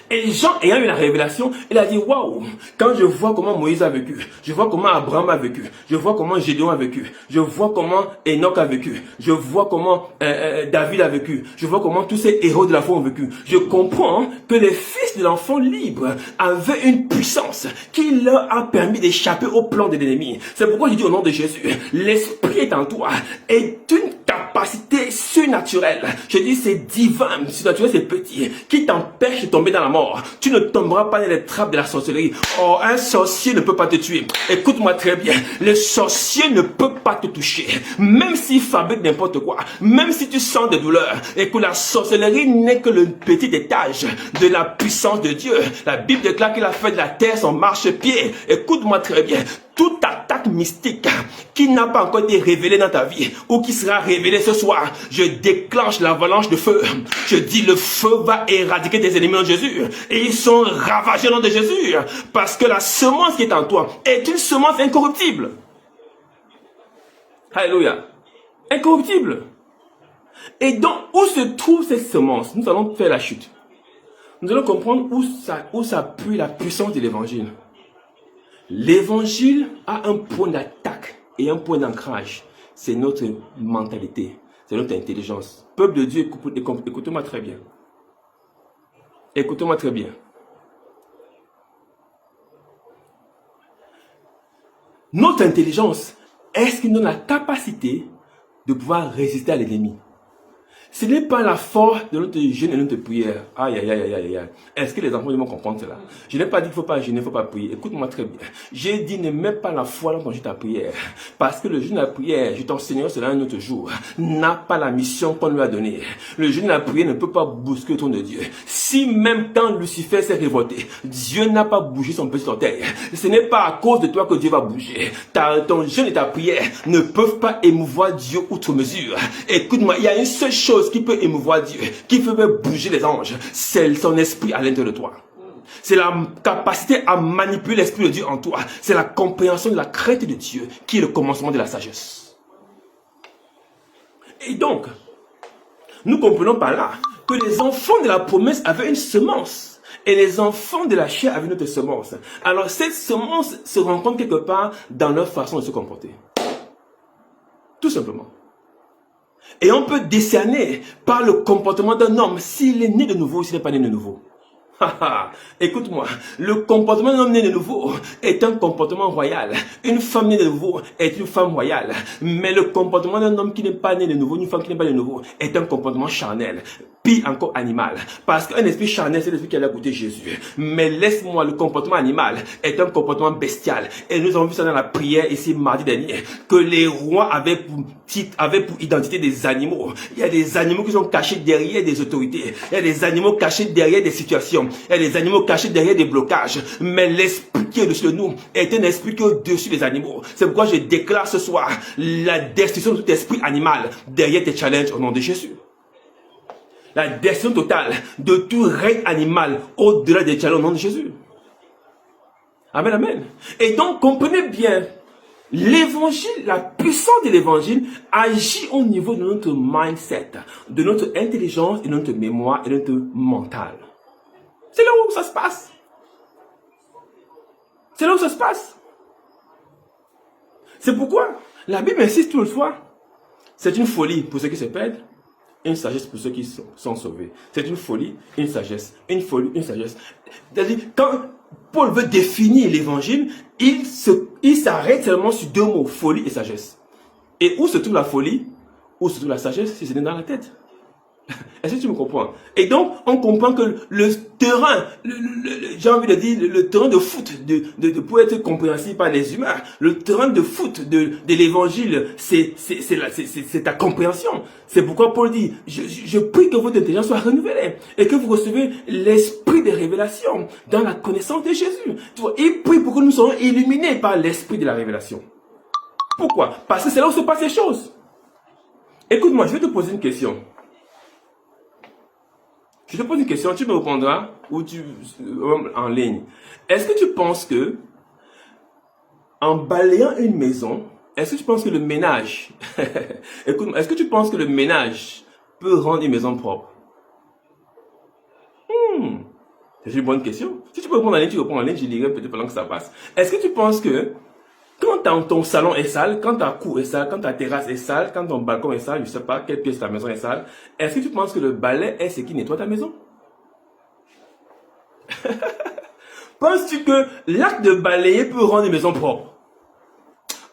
Et Jean, ayant eu la révélation, il a dit, waouh, quand je vois comment Moïse a vécu, je vois comment Abraham a vécu, je vois comment Gédéon a vécu, je vois comment Enoch a vécu, je vois comment David a vécu, je vois comment tous ces héros de la foi ont vécu. Je comprends que les fils de l'enfant libre avaient une puissance qui leur a permis d'échapper au plan de l'ennemi. C'est pourquoi je dis au nom de Jésus, l'Esprit est en toi et une capacité surnaturelle. Je dis c'est divin, surnaturel c'est petit, qui t'empêche de tomber dans la mort. Tu ne tomberas pas dans les trappes de la sorcellerie. Oh, un sorcier ne peut pas te tuer. Écoute-moi très bien. Le sorcier ne peut pas te toucher. Même s'il fabrique n'importe quoi. Même si tu sens des douleurs. Et que la sorcellerie n'est que le petit étage de la puissance de Dieu. La Bible déclare qu'il a fait de la terre son marchepied. Écoute-moi très bien. Toute attaque mystique qui n'a pas encore été révélée dans ta vie ou qui sera révélée ce soir, je déclenche l'avalanche de feu. Je dis le feu va éradiquer tes ennemis en Jésus. Et ils sont ravagés au nom de Jésus. Parce que la semence qui est en toi est une semence incorruptible. Alléluia. Incorruptible. Et donc, où se trouve cette semence? Nous allons faire la chute. Nous allons comprendre où s'appuie la puissance de l'évangile. L'évangile a un point d'attaque et un point d'ancrage. C'est notre mentalité, c'est notre intelligence. Peuple de Dieu, écoutez-moi très bien. Écoutez-moi très bien. Notre intelligence, est-ce qu'il nous donne la capacité de pouvoir résister à l'ennemi? Ce n'est pas la force de notre jeûne et de notre prière. Aïe, aïe, aïe, aïe, aïe. Est-ce que les enfants vont comprendre cela? Je n'ai pas dit qu'il ne faut pas jeûner, il ne faut pas prier. Écoute-moi très bien. J'ai dit ne mets pas la foi dans ton jeûne et ta prière. Parce que le jeûne et la prière, je t'enseignerai cela un autre jour, n'a pas la mission qu'on lui a donnée. Le jeûne et la prière ne peut pas bousculer le trône de Dieu. Si même quand Lucifer s'est révolté, Dieu n'a pas bougé son petit orteil. Ce n'est pas à cause de toi que Dieu va bouger. Ton jeûne et ta prière ne peuvent pas émouvoir Dieu outre mesure. Écoute-moi, il y a une seule chose qui peut émouvoir Dieu, qui peut bouger les anges, c'est son esprit à l'intérieur de toi. C'est la capacité à manipuler l'esprit de Dieu en toi. C'est la compréhension de la crainte de Dieu qui est le commencement de la sagesse. Et donc, nous comprenons par là que les enfants de la promesse avaient une semence. Et les enfants de la chair avaient une autre semence. Alors cette semence se rencontre quelque part dans leur façon de se comporter. Tout simplement. Et on peut décerner par le comportement d'un homme s'il est né de nouveau ou s'il n'est pas né de nouveau. Écoute-moi, le comportement d'un homme né de nouveau est un comportement royal. Une femme née de nouveau est une femme royale. Mais le comportement d'un homme qui n'est pas né de nouveau, une femme qui n'est pas née de nouveau, est un comportement charnel. Pire encore animal. Parce qu'un esprit charnel, c'est l'esprit qui a goûté Jésus. Mais laisse-moi, le comportement animal est un comportement bestial. Et nous avons vu ça dans la prière ici mardi dernier, que les rois avaient pour identité des animaux. Il y a des animaux qui sont cachés derrière des autorités. Il y a des animaux cachés derrière des situations. Il y a des animaux cachés derrière des blocages. Mais l'esprit qui est au-dessus de nous est un esprit qui est au-dessus des animaux. C'est pourquoi je déclare ce soir la destruction de tout esprit animal derrière tes challenges au nom de Jésus. La destruction totale de tout règne animal au-delà des challenges au nom de Jésus. Amen, amen. Et donc, comprenez bien, l'évangile, la puissance de l'évangile agit au niveau de notre mindset, de notre intelligence et de notre mémoire et de notre mental. C'est là où ça se passe. C'est là où ça se passe. C'est pourquoi la Bible insiste toutefois. C'est une folie pour ceux qui se perdent, une sagesse pour ceux qui sont sauvés. C'est une folie, une sagesse. Une folie, une sagesse. C'est-à-dire, quand Paul veut définir l'évangile, il s'arrête seulement sur deux mots, folie et sagesse. Et où se trouve la folie? Où se trouve la sagesse? Si c'est dans la tête. Est-ce que tu me comprends? Et donc, on comprend que le terrain, j'ai envie de dire, le terrain de foot, pour être compréhensible par les humains, le terrain de foot de l'évangile, c'est ta compréhension. C'est pourquoi Paul dit, je prie que votre intelligence soit renouvelée et que vous recevez l'esprit de révélation dans la connaissance de Jésus. Tu vois, il prie pour que nous soyons illuminés par l'esprit de la révélation. Pourquoi? Parce que c'est là où se passent les choses. Écoute-moi, je vais te poser une question. Je te pose une question, tu me répondras ou en ligne. Est-ce que tu penses que, en balayant une maison, est-ce que tu penses que le ménage, écoute, est-ce que tu penses que le ménage peut rendre une maison propre? C'est une bonne question. Si tu peux répondre en ligne, tu réponds en ligne, je lirai peut-être pendant que ça passe. Est-ce que tu penses que, quand ton salon est sale, quand ta cour est sale, quand ta terrasse est sale, quand ton balcon est sale, je ne sais pas quelle pièce de ta maison est sale, est-ce que tu penses que le balai est ce qui nettoie ta maison? Penses-tu que l'acte de balayer peut rendre une maison propre?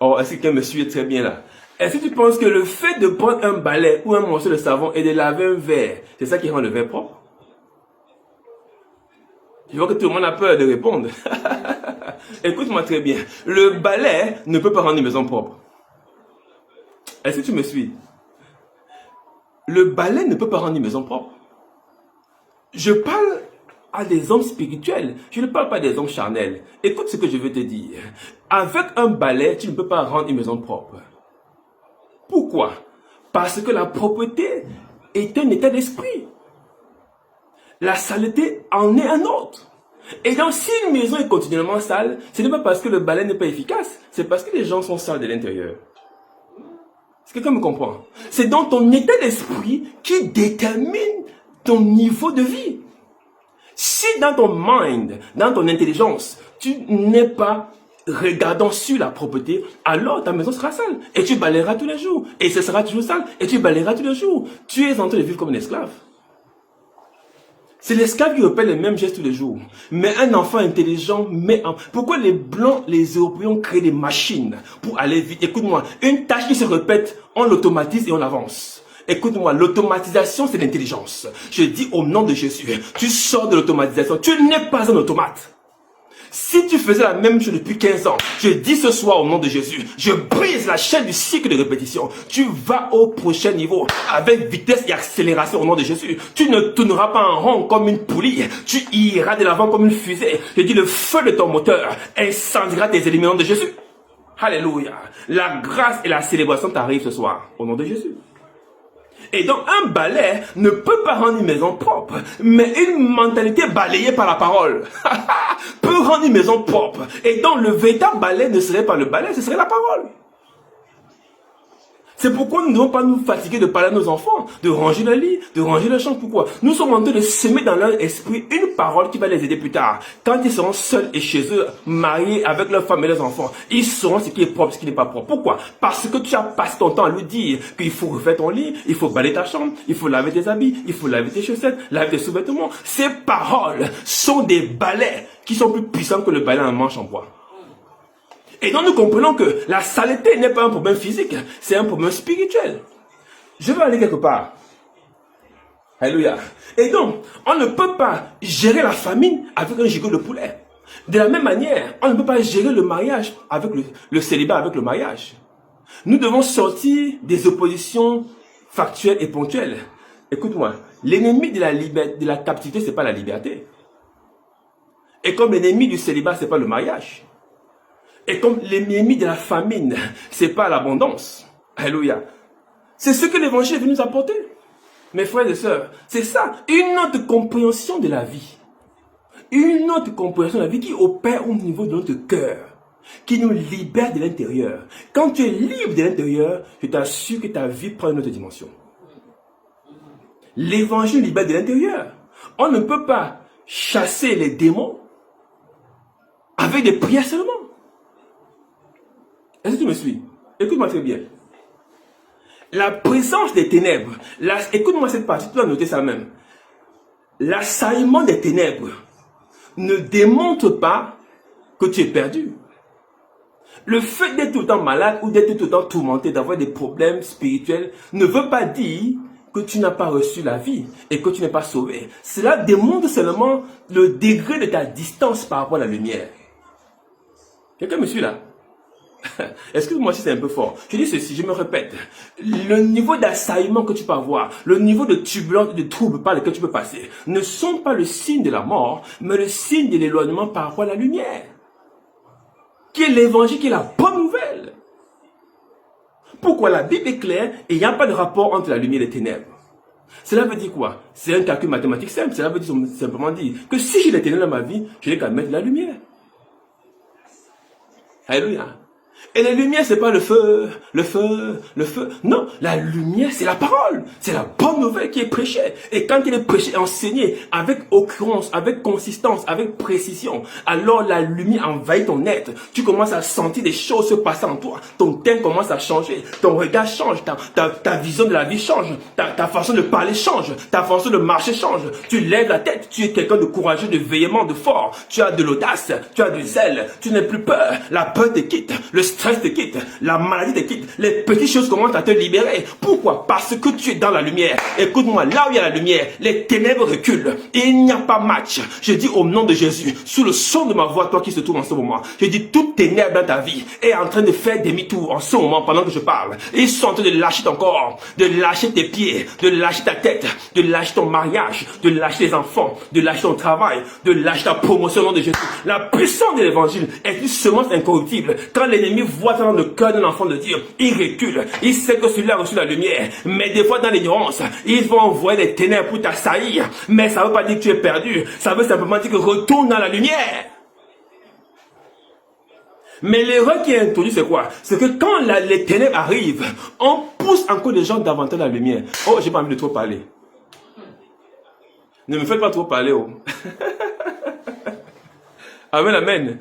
Oh, est-ce que quelqu'un me suit très bien là? Est-ce que tu penses que le fait de prendre un balai ou un morceau de savon et de laver un verre, c'est ça qui rend le verre propre? Je vois que tout le monde a peur de répondre. Écoute-moi très bien. Le balai ne peut pas rendre une maison propre. Est-ce que tu me suis? Le balai ne peut pas rendre une maison propre. Je parle à des hommes spirituels. Je ne parle pas des hommes charnels. Écoute ce que je veux te dire. Avec un balai, tu ne peux pas rendre une maison propre. Pourquoi? Parce que la propreté est un état d'esprit. La saleté en est un autre. Et donc, si une maison est continuellement sale, ce n'est pas parce que le balai n'est pas efficace, c'est parce que les gens sont sales de l'intérieur. Est-ce que quelqu'un me comprend? C'est donc ton état d'esprit qui détermine ton niveau de vie. Si dans ton mind, dans ton intelligence, tu n'es pas regardant sur la propreté, alors ta maison sera sale. Et tu balayeras tous les jours. Et ce sera toujours sale. Et tu balayeras tous les jours. Tu es en train de vivre comme un esclave. C'est l'esclave qui répète les mêmes gestes tous les jours. Mais un enfant intelligent met en... Pourquoi les Blancs, les Européens ont créé des machines pour aller vite? Écoute-moi, une tâche qui se répète, on l'automatise et on avance. Écoute-moi, l'automatisation, c'est l'intelligence. Je dis au nom de Jésus, tu sors de l'automatisation. Tu n'es pas un automate. Si tu faisais la même chose depuis 15 ans, je dis ce soir au nom de Jésus, je brise la chaîne du cycle de répétition. Tu vas au prochain niveau avec vitesse et accélération au nom de Jésus. Tu ne tourneras pas en rond comme une poulie. Tu iras de l'avant comme une fusée. Je dis le feu de ton moteur incendiera tes ennemis au nom de Jésus. Alléluia. La grâce et la célébration t'arrivent ce soir au nom de Jésus. Et donc, un balai ne peut pas rendre une maison propre, mais une mentalité balayée par la parole peut rendre une maison propre. Et donc, le véritable balai ne serait pas le balai, ce serait la parole. C'est pourquoi nous ne devons pas nous fatiguer de parler à nos enfants, de ranger le lit, de ranger la chambre. Pourquoi? Nous sommes en train de semer dans leur esprit une parole qui va les aider plus tard. Quand ils seront seuls et chez eux, mariés avec leur femme et leurs enfants, ils sauront ce qui est propre, ce qui n'est pas propre. Pourquoi? Parce que tu as passé ton temps à lui dire qu'il faut refaire ton lit, il faut balayer ta chambre, il faut laver tes habits, il faut laver tes chaussettes, laver tes sous-vêtements. Ces paroles sont des balais qui sont plus puissants que le balai en manche en bois. Et donc nous comprenons que la saleté n'est pas un problème physique, c'est un problème spirituel. Je veux aller quelque part. Alléluia. Et donc, on ne peut pas gérer la famine avec un gigot de poulet. De la même manière, on ne peut pas gérer le mariage avec le célibat avec le mariage. Nous devons sortir des oppositions factuelles et ponctuelles. Écoute-moi, l'ennemi de la captivité, ce n'est pas la liberté. Et comme l'ennemi du célibat, ce n'est pas le mariage. Et comme l'ennemi de la famine, c'est pas l'abondance. Alléluia. C'est ce que l'évangile est venu nous apporter. Mes frères et sœurs, c'est ça. Une autre compréhension de la vie. Une autre compréhension de la vie qui opère au niveau de notre cœur. Qui nous libère de l'intérieur. Quand tu es libre de l'intérieur, je t'assure que ta vie prend une autre dimension. L'évangile libère de l'intérieur. On ne peut pas chasser les démons avec des prières seulement. Est-ce que tu me suis? Écoute-moi très bien. La présence des ténèbres, écoute-moi cette partie, tu dois noter ça même. L'assaillement des ténèbres ne démontre pas que tu es perdu. Le fait d'être tout le temps malade ou d'être tout le temps tourmenté, d'avoir des problèmes spirituels, ne veut pas dire que tu n'as pas reçu la vie et que tu n'es pas sauvé. Cela démontre seulement le degré de ta distance par rapport à la lumière. Quelqu'un me suit là? Excuse-moi si c'est un peu fort. Je dis ceci, je me répète. Le niveau d'assaillement que tu peux avoir, le niveau de turbulence et de troubles par lesquels tu peux passer, ne sont pas le signe de la mort, mais le signe de l'éloignement par rapport à la lumière. Qui est l'évangile, qui est la bonne nouvelle. Pourquoi la Bible est claire et il n'y a pas de rapport entre la lumière et les ténèbres. Cela veut dire quoi? C'est un calcul mathématique simple. Cela veut dire simplement dire que si j'ai les ténèbres dans ma vie, je n'ai qu'à mettre la lumière. Alléluia. Et la lumière, c'est pas le feu. Non, la lumière, c'est la parole. C'est la bonne nouvelle qui est prêchée. Et quand elle est prêchée, enseignée avec occurrence, avec consistance, avec précision, alors la lumière envahit ton être. Tu commences à sentir des choses se passer en toi. Ton teint commence à changer. Ton regard change. Ta vision de la vie change. Ta façon de parler change. Ta façon de marcher change. Tu lèves la tête. Tu es quelqu'un de courageux, de véhément, de fort. Tu as de l'audace. Tu as du zèle. Tu n'as plus peur. La peur te quitte. Le stress te quitte, la maladie te quitte, les petites choses commencent à te libérer. Pourquoi? Parce que tu es dans la lumière. Écoute-moi, là où il y a la lumière, les ténèbres reculent. Il n'y a pas match. Je dis au nom de Jésus, sous le son de ma voix, toi qui se trouve en ce moment, je dis toute ténèbre dans ta vie est en train de faire demi-tour en ce moment pendant que je parle. Ils sont en train de lâcher ton corps, de lâcher tes pieds, de lâcher ta tête, de lâcher ton mariage, de lâcher les enfants, de lâcher ton travail, de lâcher ta promotion au nom de Jésus. La puissance de l'évangile est une semence incorruptible. Quand l'ennemi voit dans le cœur d'un enfant de Dieu, il recule, il sait que celui-là a reçu la lumière, mais des fois dans l'ignorance, ils vont envoyer les ténèbres pour t'assaillir, mais ça ne veut pas dire que tu es perdu, ça veut simplement dire que retourne dans la lumière. Mais l'erreur qui est introduite, c'est quoi? C'est que quand les ténèbres arrivent, on pousse encore les gens davantage dans la lumière. Oh, j'ai pas envie de trop parler. Ne me faites pas trop parler, oh. Amen, amen.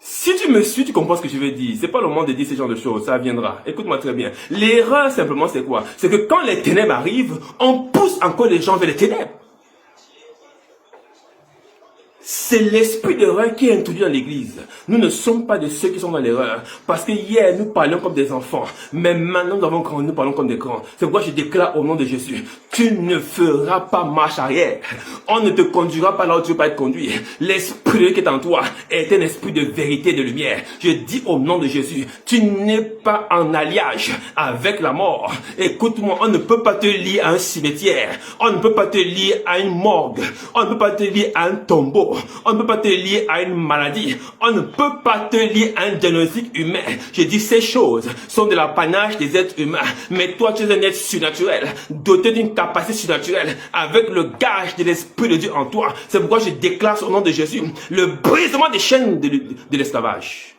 Si tu me suis, tu comprends ce que je veux dire. C'est pas le moment de dire ce genre de choses, ça viendra. Écoute-moi très bien. L'erreur, simplement, c'est quoi? C'est que quand les ténèbres arrivent, on pousse encore les gens vers les ténèbres. C'est l'esprit d'erreur qui est introduit dans l'église. Nous ne sommes pas de ceux qui sont dans l'erreur. Parce que hier, nous parlions comme des enfants. Mais maintenant, nous avons grandi, nous parlons comme des grands. C'est pourquoi je déclare au nom de Jésus, tu ne feras pas marche arrière. On ne te conduira pas là où tu ne veux pas être conduit. L'esprit qui est en toi est un esprit de vérité et de lumière. Je dis au nom de Jésus, tu n'es pas en alliage avec la mort. Écoute-moi, on ne peut pas te lier à un cimetière. On ne peut pas te lier à une morgue. On ne peut pas te lier à un tombeau. On ne peut pas te lier à une maladie. On ne peut pas te lier à un diagnostic humain. Je dis ces choses sont de l'apanage des êtres humains. Mais toi, tu es un être surnaturel, doté d'une capacité surnaturelle, avec le gage de l'Esprit de Dieu en toi. C'est pourquoi je déclare au nom de Jésus le brisement des chaînes de l'esclavage.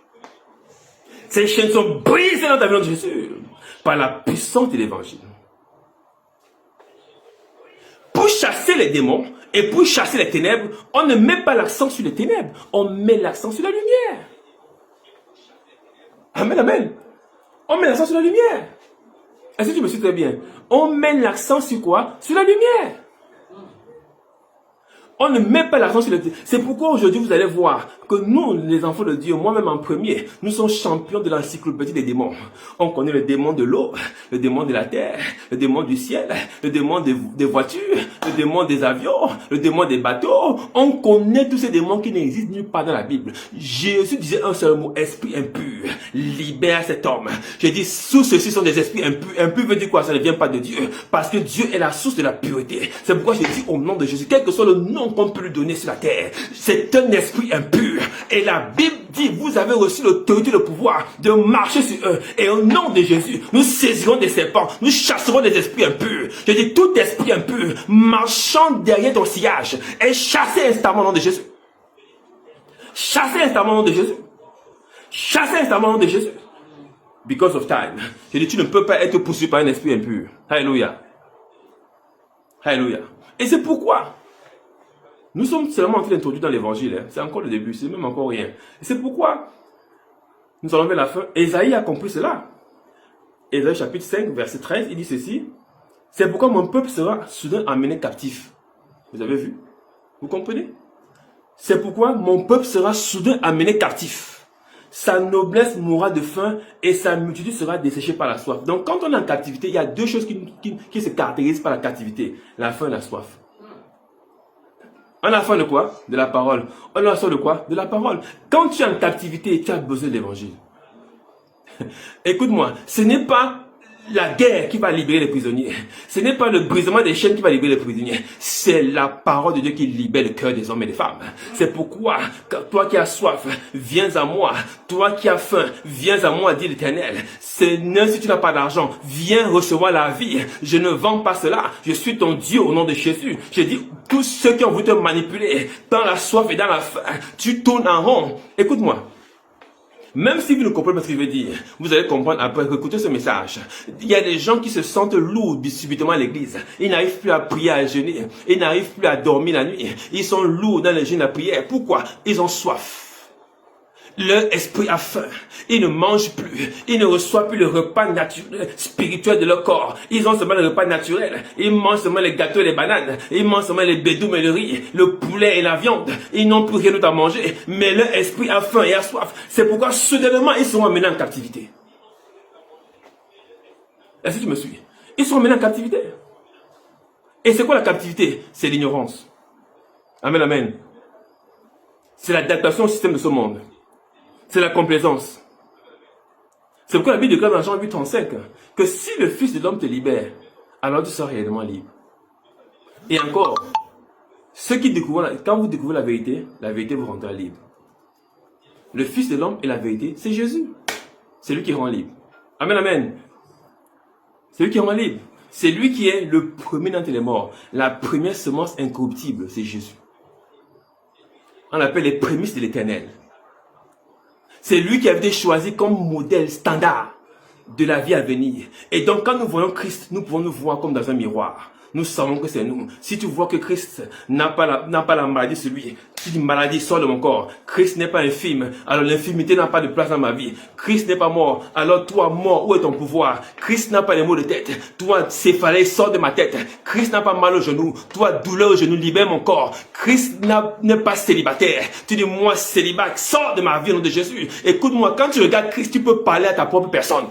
Ces chaînes sont brisées dans ta vie, au nom de Jésus, par la puissance de l'évangile. Pour chasser les démons et pour chasser les ténèbres, on ne met pas l'accent sur les ténèbres, on met l'accent sur la lumière. Amen, amen. On met l'accent sur la lumière. Est-ce que tu me suis très bien? On met l'accent sur quoi? Sur la lumière. On ne met pas l'accent sur le... C'est pourquoi aujourd'hui vous allez voir que nous, les enfants de Dieu, moi-même en premier, nous sommes champions de l'encyclopédie des démons. On connaît le démon de l'eau, le démon de la terre, le démon du ciel, le démon des voitures, le démon des avions, le démon des bateaux. On connaît tous ces démons qui n'existent nulle part dans la Bible. Jésus disait un seul mot, esprit impur. Libère cet homme. J'ai dit, sous ceux-ci sont des esprits impurs. Impur veut dire quoi? Ça ne vient pas de Dieu. Parce que Dieu est la source de la pureté. C'est pourquoi j'ai dit au nom de Jésus, quel que soit le nom qu'on peut lui donner sur la terre, c'est un esprit impur. Et la Bible dit, vous avez reçu l'autorité, le pouvoir de marcher sur eux. Et au nom de Jésus, nous saisirons des serpents, nous chasserons des esprits impurs. Je dis, tout esprit impur marchant derrière ton sillage est chassé instamment au nom de Jésus. Chassé instamment au nom de Jésus. Chassé instamment au nom de Jésus. Because of time. Je dis, tu ne peux pas être poursuivi par un esprit impur. Alléluia. Alléluia. Et c'est pourquoi nous sommes seulement en train d'introduire dans l'évangile. C'est encore le début, c'est même encore rien. Et c'est pourquoi Nous allons vers la fin. Ésaïe a compris cela. Ésaïe chapitre 5, verset 13, il dit ceci. C'est pourquoi mon peuple sera soudain amené captif. Vous avez vu? Vous comprenez? C'est pourquoi mon peuple sera soudain amené captif. Sa noblesse mourra de faim et sa multitude sera desséchée par la soif. Donc quand on est en captivité, il y a deux choses qui se caractérisent par la captivité. La faim et la soif. On a faim de quoi? De la parole. On a soif de quoi? De la parole. Quand tu es en captivité, tu as besoin de l'évangile. Écoute-moi, ce n'est pas la guerre qui va libérer les prisonniers. Ce n'est pas le brisement des chaînes qui va libérer les prisonniers. C'est la parole de Dieu qui libère le cœur des hommes et des femmes. C'est pourquoi, toi qui as soif, viens à moi. Toi qui as faim, viens à moi, dit l'Éternel. Seigneur, si tu n'as pas d'argent, viens recevoir la vie. Je ne vends pas cela. Je suis ton Dieu au nom de Jésus. Je dis, tous ceux qui ont voulu te manipuler, dans la soif et dans la faim, tu tournes en rond. Écoute-moi. Même si vous ne comprenez pas ce que je veux dire, vous allez comprendre après écouter ce message. Il y a des gens qui se sentent lourds subitement à l'église. Ils n'arrivent plus à prier, à jeûner. Ils n'arrivent plus à dormir la nuit. Ils sont lourds dans le jeûne et la prière. Pourquoi? Ils ont soif. Leur esprit a faim. Ils ne mangent plus. Ils ne reçoivent plus le repas naturel, spirituel de leur corps. Ils ont seulement le repas naturel. Ils mangent seulement les gâteaux et les bananes. Ils mangent seulement les bédoumes et le riz, le poulet et la viande. Ils n'ont plus rien d'autre à manger. Mais leur esprit a faim et a soif. C'est pourquoi soudainement ils seront amenés en captivité. Est-ce que tu me suis? Ils sont amenés en captivité. Et c'est quoi la captivité? C'est l'ignorance. Amen, amen. C'est l'adaptation au système de ce monde. C'est la complaisance. C'est pourquoi la Bible déclare dans Jean 8:35 que si le Fils de l'homme te libère, alors tu seras réellement libre. Et encore, ceux qui découvrent, quand vous découvrez la vérité vous rendra libre. Le Fils de l'homme et la vérité, c'est Jésus. C'est lui qui rend libre. Amen, amen. C'est lui qui rend libre. C'est lui qui est le premier d'entre les morts. La première semence incorruptible, c'est Jésus. On l'appelle les prémices de l'Éternel. C'est lui qui a été choisi comme modèle standard de la vie à venir. Et donc quand nous voyons Christ, nous pouvons nous voir comme dans un miroir. Nous savons que c'est nous. Si tu vois que Christ n'a pas la maladie sur lui, tu dis maladie sort de mon corps. Christ n'est pas infime, alors l'infimité n'a pas de place dans ma vie. Christ n'est pas mort, alors toi mort, où est ton pouvoir? Christ n'a pas les maux de tête, toi céphalée sort de ma tête. Christ n'a pas mal au genou, toi douleur au genou, libère mon corps. Christ n'est pas célibataire, tu dis moi célibat, sors de ma vie au nom de Jésus. Écoute-moi, quand tu regardes Christ, tu peux parler à ta propre personne.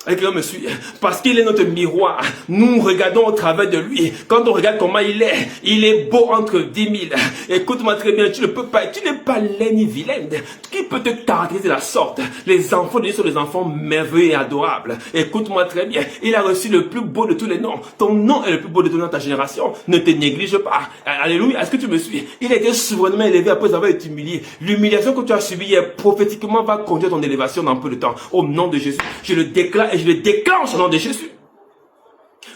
Et que me suit, parce qu'il est notre miroir. Nous regardons au travers de lui. Quand on regarde comment il est beau entre 10 000. Écoute-moi très bien, tu n'es pas laid ni vilaine. Qui peut te caractériser de la sorte? Les enfants de Dieu sont des enfants merveilleux et adorables. Écoute-moi très bien, il a reçu le plus beau de tous les noms. Ton nom est le plus beau de tous dans ta génération. Ne te néglige pas. Alléluia, est-ce que tu me suis? Il a été souverainement élevé après avoir été humilié. L'humiliation que tu as subie hier, prophétiquement, va conduire ton élévation dans peu de temps. Au nom de Jésus, je le déclare et je le déclenche au nom de Jésus.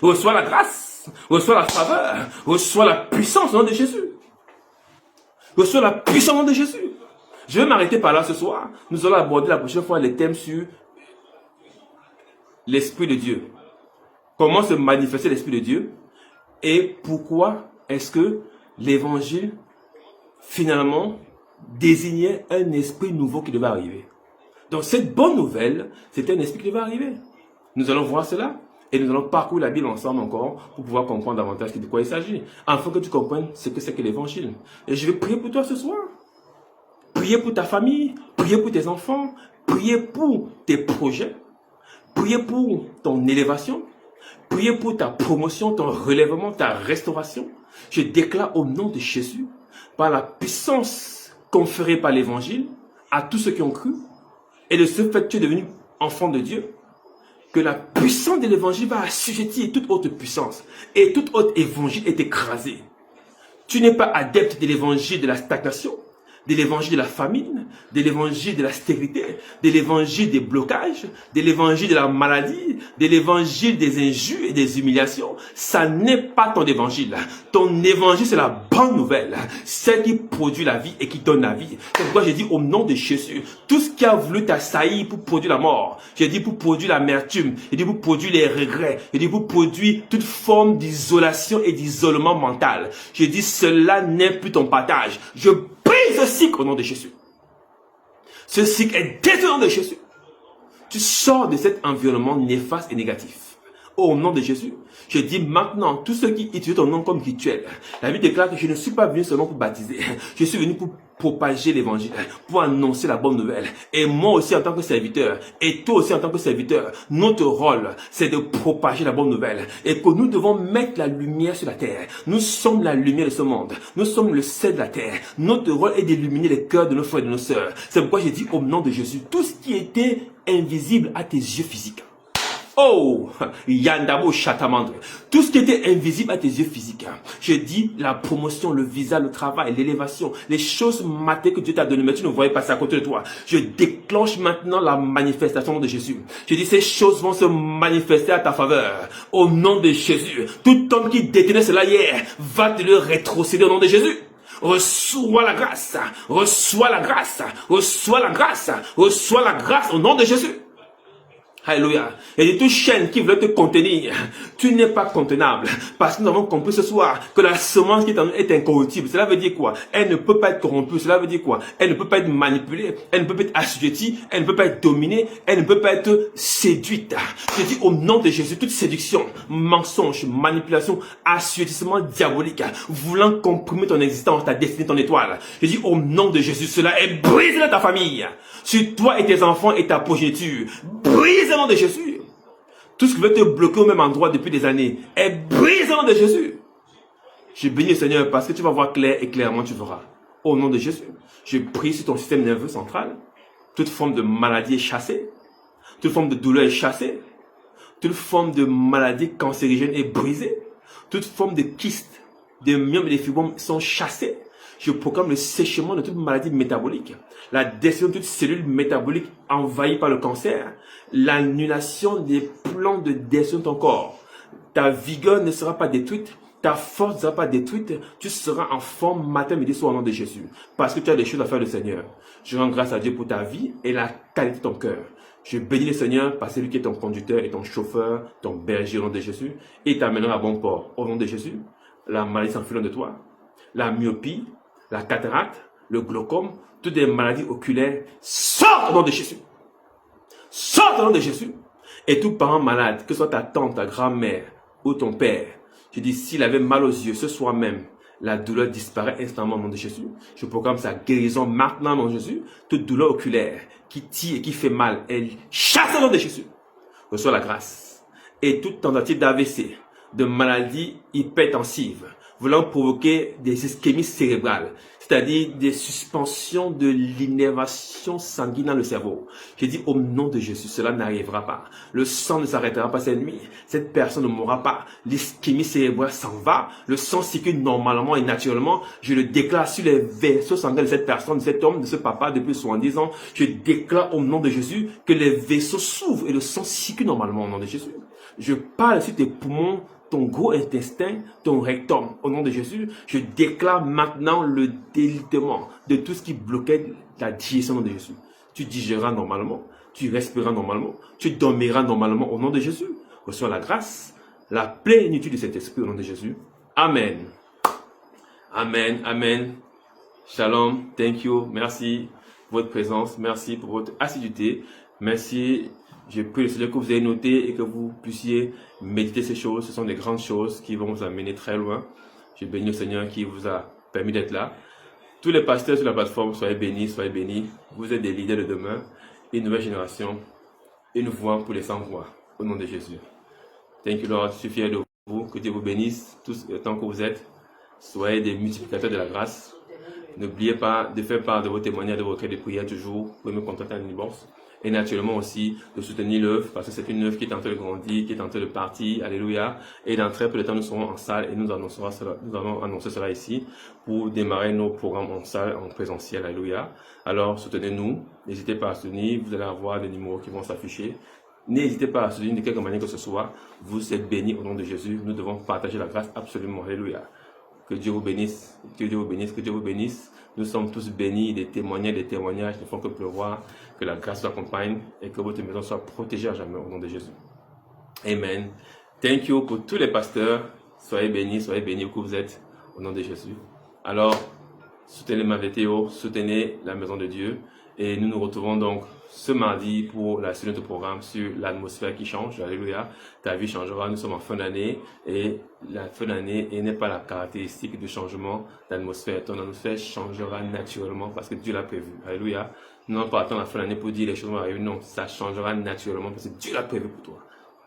Reçois la grâce, reçois la faveur, reçois la puissance au nom de Jésus. Reçois la puissance au nom de Jésus. Je vais m'arrêter par là ce soir. Nous allons aborder la prochaine fois les thèmes sur l'Esprit de Dieu. Comment se manifester l'Esprit de Dieu et pourquoi est-ce que l'Évangile finalement désignait un esprit nouveau qui devait arriver. Donc cette bonne nouvelle, c'était un esprit qui devait arriver. Nous allons voir cela et nous allons parcourir la Bible ensemble encore pour pouvoir comprendre davantage de quoi il s'agit, afin que tu comprennes ce que c'est que l'Évangile. Et je vais prier pour toi ce soir. Prier pour ta famille, prier pour tes enfants, prier pour tes projets, prier pour ton élévation, prier pour ta promotion, ton relèvement, ta restauration. Je déclare au nom de Jésus, par la puissance conférée par l'Évangile, à tous ceux qui ont cru, et de ce fait que tu es devenu enfant de Dieu, que la puissance de l'Évangile va assujettir toute autre puissance, et toute autre évangile est écrasé. Tu n'es pas adepte de l'Évangile de la stagnation, de l'évangile de la famine, de l'évangile de la stérilité, de l'évangile des blocages, de l'évangile de la maladie, de l'évangile des injures et des humiliations. Ça n'est pas ton évangile. Ton évangile, c'est la bonne nouvelle, celle qui produit la vie et qui donne la vie. C'est pourquoi j'ai dit au nom de Jésus, tout ce qui a voulu t'assaillir pour produire la mort, j'ai dit pour produire l'amertume, j'ai dit pour produire les regrets, j'ai dit pour produire toute forme d'isolation et d'isolement mental. J'ai dit cela n'est plus ton partage. Je brise aussi au nom de Jésus. Ce cycle est détruit au nom de Jésus. Tu sors de cet environnement néfaste et négatif. Au nom de Jésus, je dis maintenant, tous ceux qui utilisent ton nom comme rituel, la Bible déclare que je ne suis pas venu seulement pour baptiser, je suis venu pour propager l'évangile, pour annoncer la bonne nouvelle. Et moi aussi en tant que serviteur, et toi aussi en tant que serviteur, notre rôle, c'est de propager la bonne nouvelle. Et que nous devons mettre la lumière sur la terre. Nous sommes la lumière de ce monde. Nous sommes le sel de la terre. Notre rôle est d'illuminer les cœurs de nos frères et de nos sœurs. C'est pourquoi j'ai dit au nom de Jésus, tout ce qui était invisible à tes yeux physiques. Oh, Yandabo Chatamandre. Tout ce qui était invisible à tes yeux physiques. Je dis la promotion, le visa, le travail, l'élévation, les choses matérielles que Dieu t'a données, mais tu ne voyais pas ça à côté de toi. Je déclenche maintenant la manifestation de Jésus. Je dis ces choses vont se manifester à ta faveur. Au nom de Jésus. Tout homme qui détenait cela hier va te le rétrocéder au nom de Jésus. Reçois la grâce. Reçois la grâce. Reçois la grâce. Reçois la grâce au nom de Jésus. Alléluia. Et de toute chaîne qui veut te contenir, tu n'es pas contenable. Parce que nous avons compris ce soir que la semence qui est en nous est incorruptible. Cela veut dire quoi? Elle ne peut pas être corrompue. Cela veut dire quoi? Elle ne peut pas être manipulée. Elle ne peut pas être assujettie. Elle ne peut pas être dominée. Elle ne peut pas être séduite. Je dis au nom de Jésus, toute séduction, mensonge, manipulation, assujettissement diabolique, voulant comprimer ton existence, ta destinée, ton étoile. Je dis au nom de Jésus, cela est brisé dans ta famille. Sur toi et tes enfants et ta progéniture. Brise au nom de Jésus. Tout ce qui veut te bloquer au même endroit depuis des années est brisé au nom de Jésus. Je bénis le Seigneur parce que tu vas voir clair et clairement tu verras. Au nom de Jésus, je prie sur ton système nerveux central. Toute forme de maladie est chassée. Toute forme de douleur est chassée. Toute forme de maladie cancérigène est brisée. Toute forme de kyste, de myomes et de fibromes sont chassés. Je proclame le séchement de toute maladie métabolique, la destruction de toute cellule métabolique envahie par le cancer, l'annulation des plans de destruction de ton corps. Ta vigueur ne sera pas détruite, ta force ne sera pas détruite, tu seras en forme matin, midi, soir au nom de Jésus, parce que tu as des choses à faire le Seigneur. Je rends grâce à Dieu pour ta vie et la qualité de ton cœur. Je bénis le Seigneur parce que c'est lui qui est ton conducteur et ton chauffeur, ton berger au nom de Jésus, et t'amènera à bon port au nom de Jésus. La maladie s'enfuit de toi, la myopie, la cataracte, le glaucome, toutes les maladies oculaires, sortent au nom de Jésus. Sortent au nom de Jésus. Et tout parent malade, que ce soit ta tante, ta grand-mère ou ton père, je dis, s'il avait mal aux yeux ce soir même, la douleur disparaît instantanément au nom de Jésus. Je proclame sa guérison maintenant au nom de Jésus. Toute douleur oculaire qui tire et qui fait mal, elle chasse au nom de Jésus. Reçois la grâce. Et toute tentative d'AVC, de maladie hypertensive, voulant provoquer des ischémies cérébrales, c'est-à-dire des suspensions de l'innervation sanguine dans le cerveau. Je dis au nom de Jésus, cela n'arrivera pas. Le sang ne s'arrêtera pas cette nuit. Cette personne ne mourra pas. L'ischémie cérébrale s'en va. Le sang circule normalement et naturellement. Je le déclare sur les vaisseaux sanguins de cette personne, de cet homme, de ce papa depuis 70 ans. Je déclare au nom de Jésus que les vaisseaux s'ouvrent et le sang circule normalement au nom de Jésus. Je parle sur tes poumons, ton gros intestin, ton rectum. Au nom de Jésus, je déclare maintenant le délitement de tout ce qui bloquait la digestion au nom de Jésus. Tu digéreras normalement, tu respireras normalement, tu dormiras normalement au nom de Jésus. Reçois la grâce, la plénitude de cet esprit au nom de Jésus. Amen. Amen. Amen. Shalom. Thank you. Merci pour votre présence. Merci pour votre assiduité. Merci. Je prie le Seigneur que vous ayez noté et que vous puissiez méditer ces choses. Ce sont des grandes choses qui vont vous amener très loin. Je bénis le Seigneur qui vous a permis d'être là. Tous les pasteurs sur la plateforme, soyez bénis, soyez bénis. Vous êtes des leaders de demain, une nouvelle génération, une voix pour les sans-voix. Au nom de Jésus. Thank you Lord, je suis fier de vous. Que Dieu vous bénisse tous tant que vous êtes. Soyez des multiplicateurs de la grâce. N'oubliez pas de faire part de vos témoignages, de vos requêtes de prière toujours. Vous pouvez me contacter en inbox. Et naturellement aussi de soutenir l'œuvre parce que c'est une œuvre qui est en train de grandir, qui est en train de partir. Alléluia. Et dans très peu de temps, nous serons en salle et nous allons annoncer cela ici pour démarrer nos programmes en salle, en présentiel. Alléluia. Alors, soutenez-nous. N'hésitez pas à soutenir. Vous allez avoir des numéros qui vont s'afficher. N'hésitez pas à soutenir de quelque manière que ce soit. Vous êtes bénis au nom de Jésus. Nous devons partager la grâce absolument. Alléluia. Que Dieu vous bénisse. Que Dieu vous bénisse. Que Dieu vous bénisse. Nous sommes tous bénis, des témoignages ne font que pleuvoir, que la grâce vous accompagne et que votre maison soit protégée à jamais au nom de Jésus. Amen. Thank you pour tous les pasteurs. Soyez bénis où que vous êtes au nom de Jésus. Alors, soutenez ma VTO, soutenez la maison de Dieu Et nous nous retrouvons donc ce mardi pour la suite de notre programme sur l'atmosphère qui change. Alléluia. Ta vie changera. Nous sommes en fin d'année et la fin d'année n'est pas la caractéristique du changement d'atmosphère. Ton atmosphère changera naturellement parce que Dieu l'a prévu. Alléluia. Non pas attendre la fin d'année pour dire les choses vont arriver. Non, ça changera naturellement parce que Dieu l'a prévu pour toi.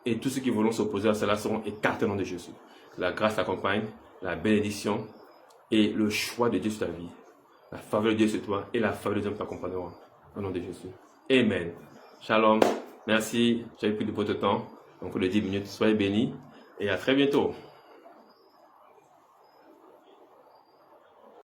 Et tous ceux qui voudront s'opposer à cela seront écartés au nom de Jésus. La grâce t'accompagne, la bénédiction et le choix de Dieu sur ta vie. La faveur de Dieu sur toi et la faveur de Dieu t'accompagnera. Au nom de Jésus. Amen. Shalom. Merci. J'avais pris de votre temps. Donc, pour les 10 minutes. Soyez bénis et à très bientôt.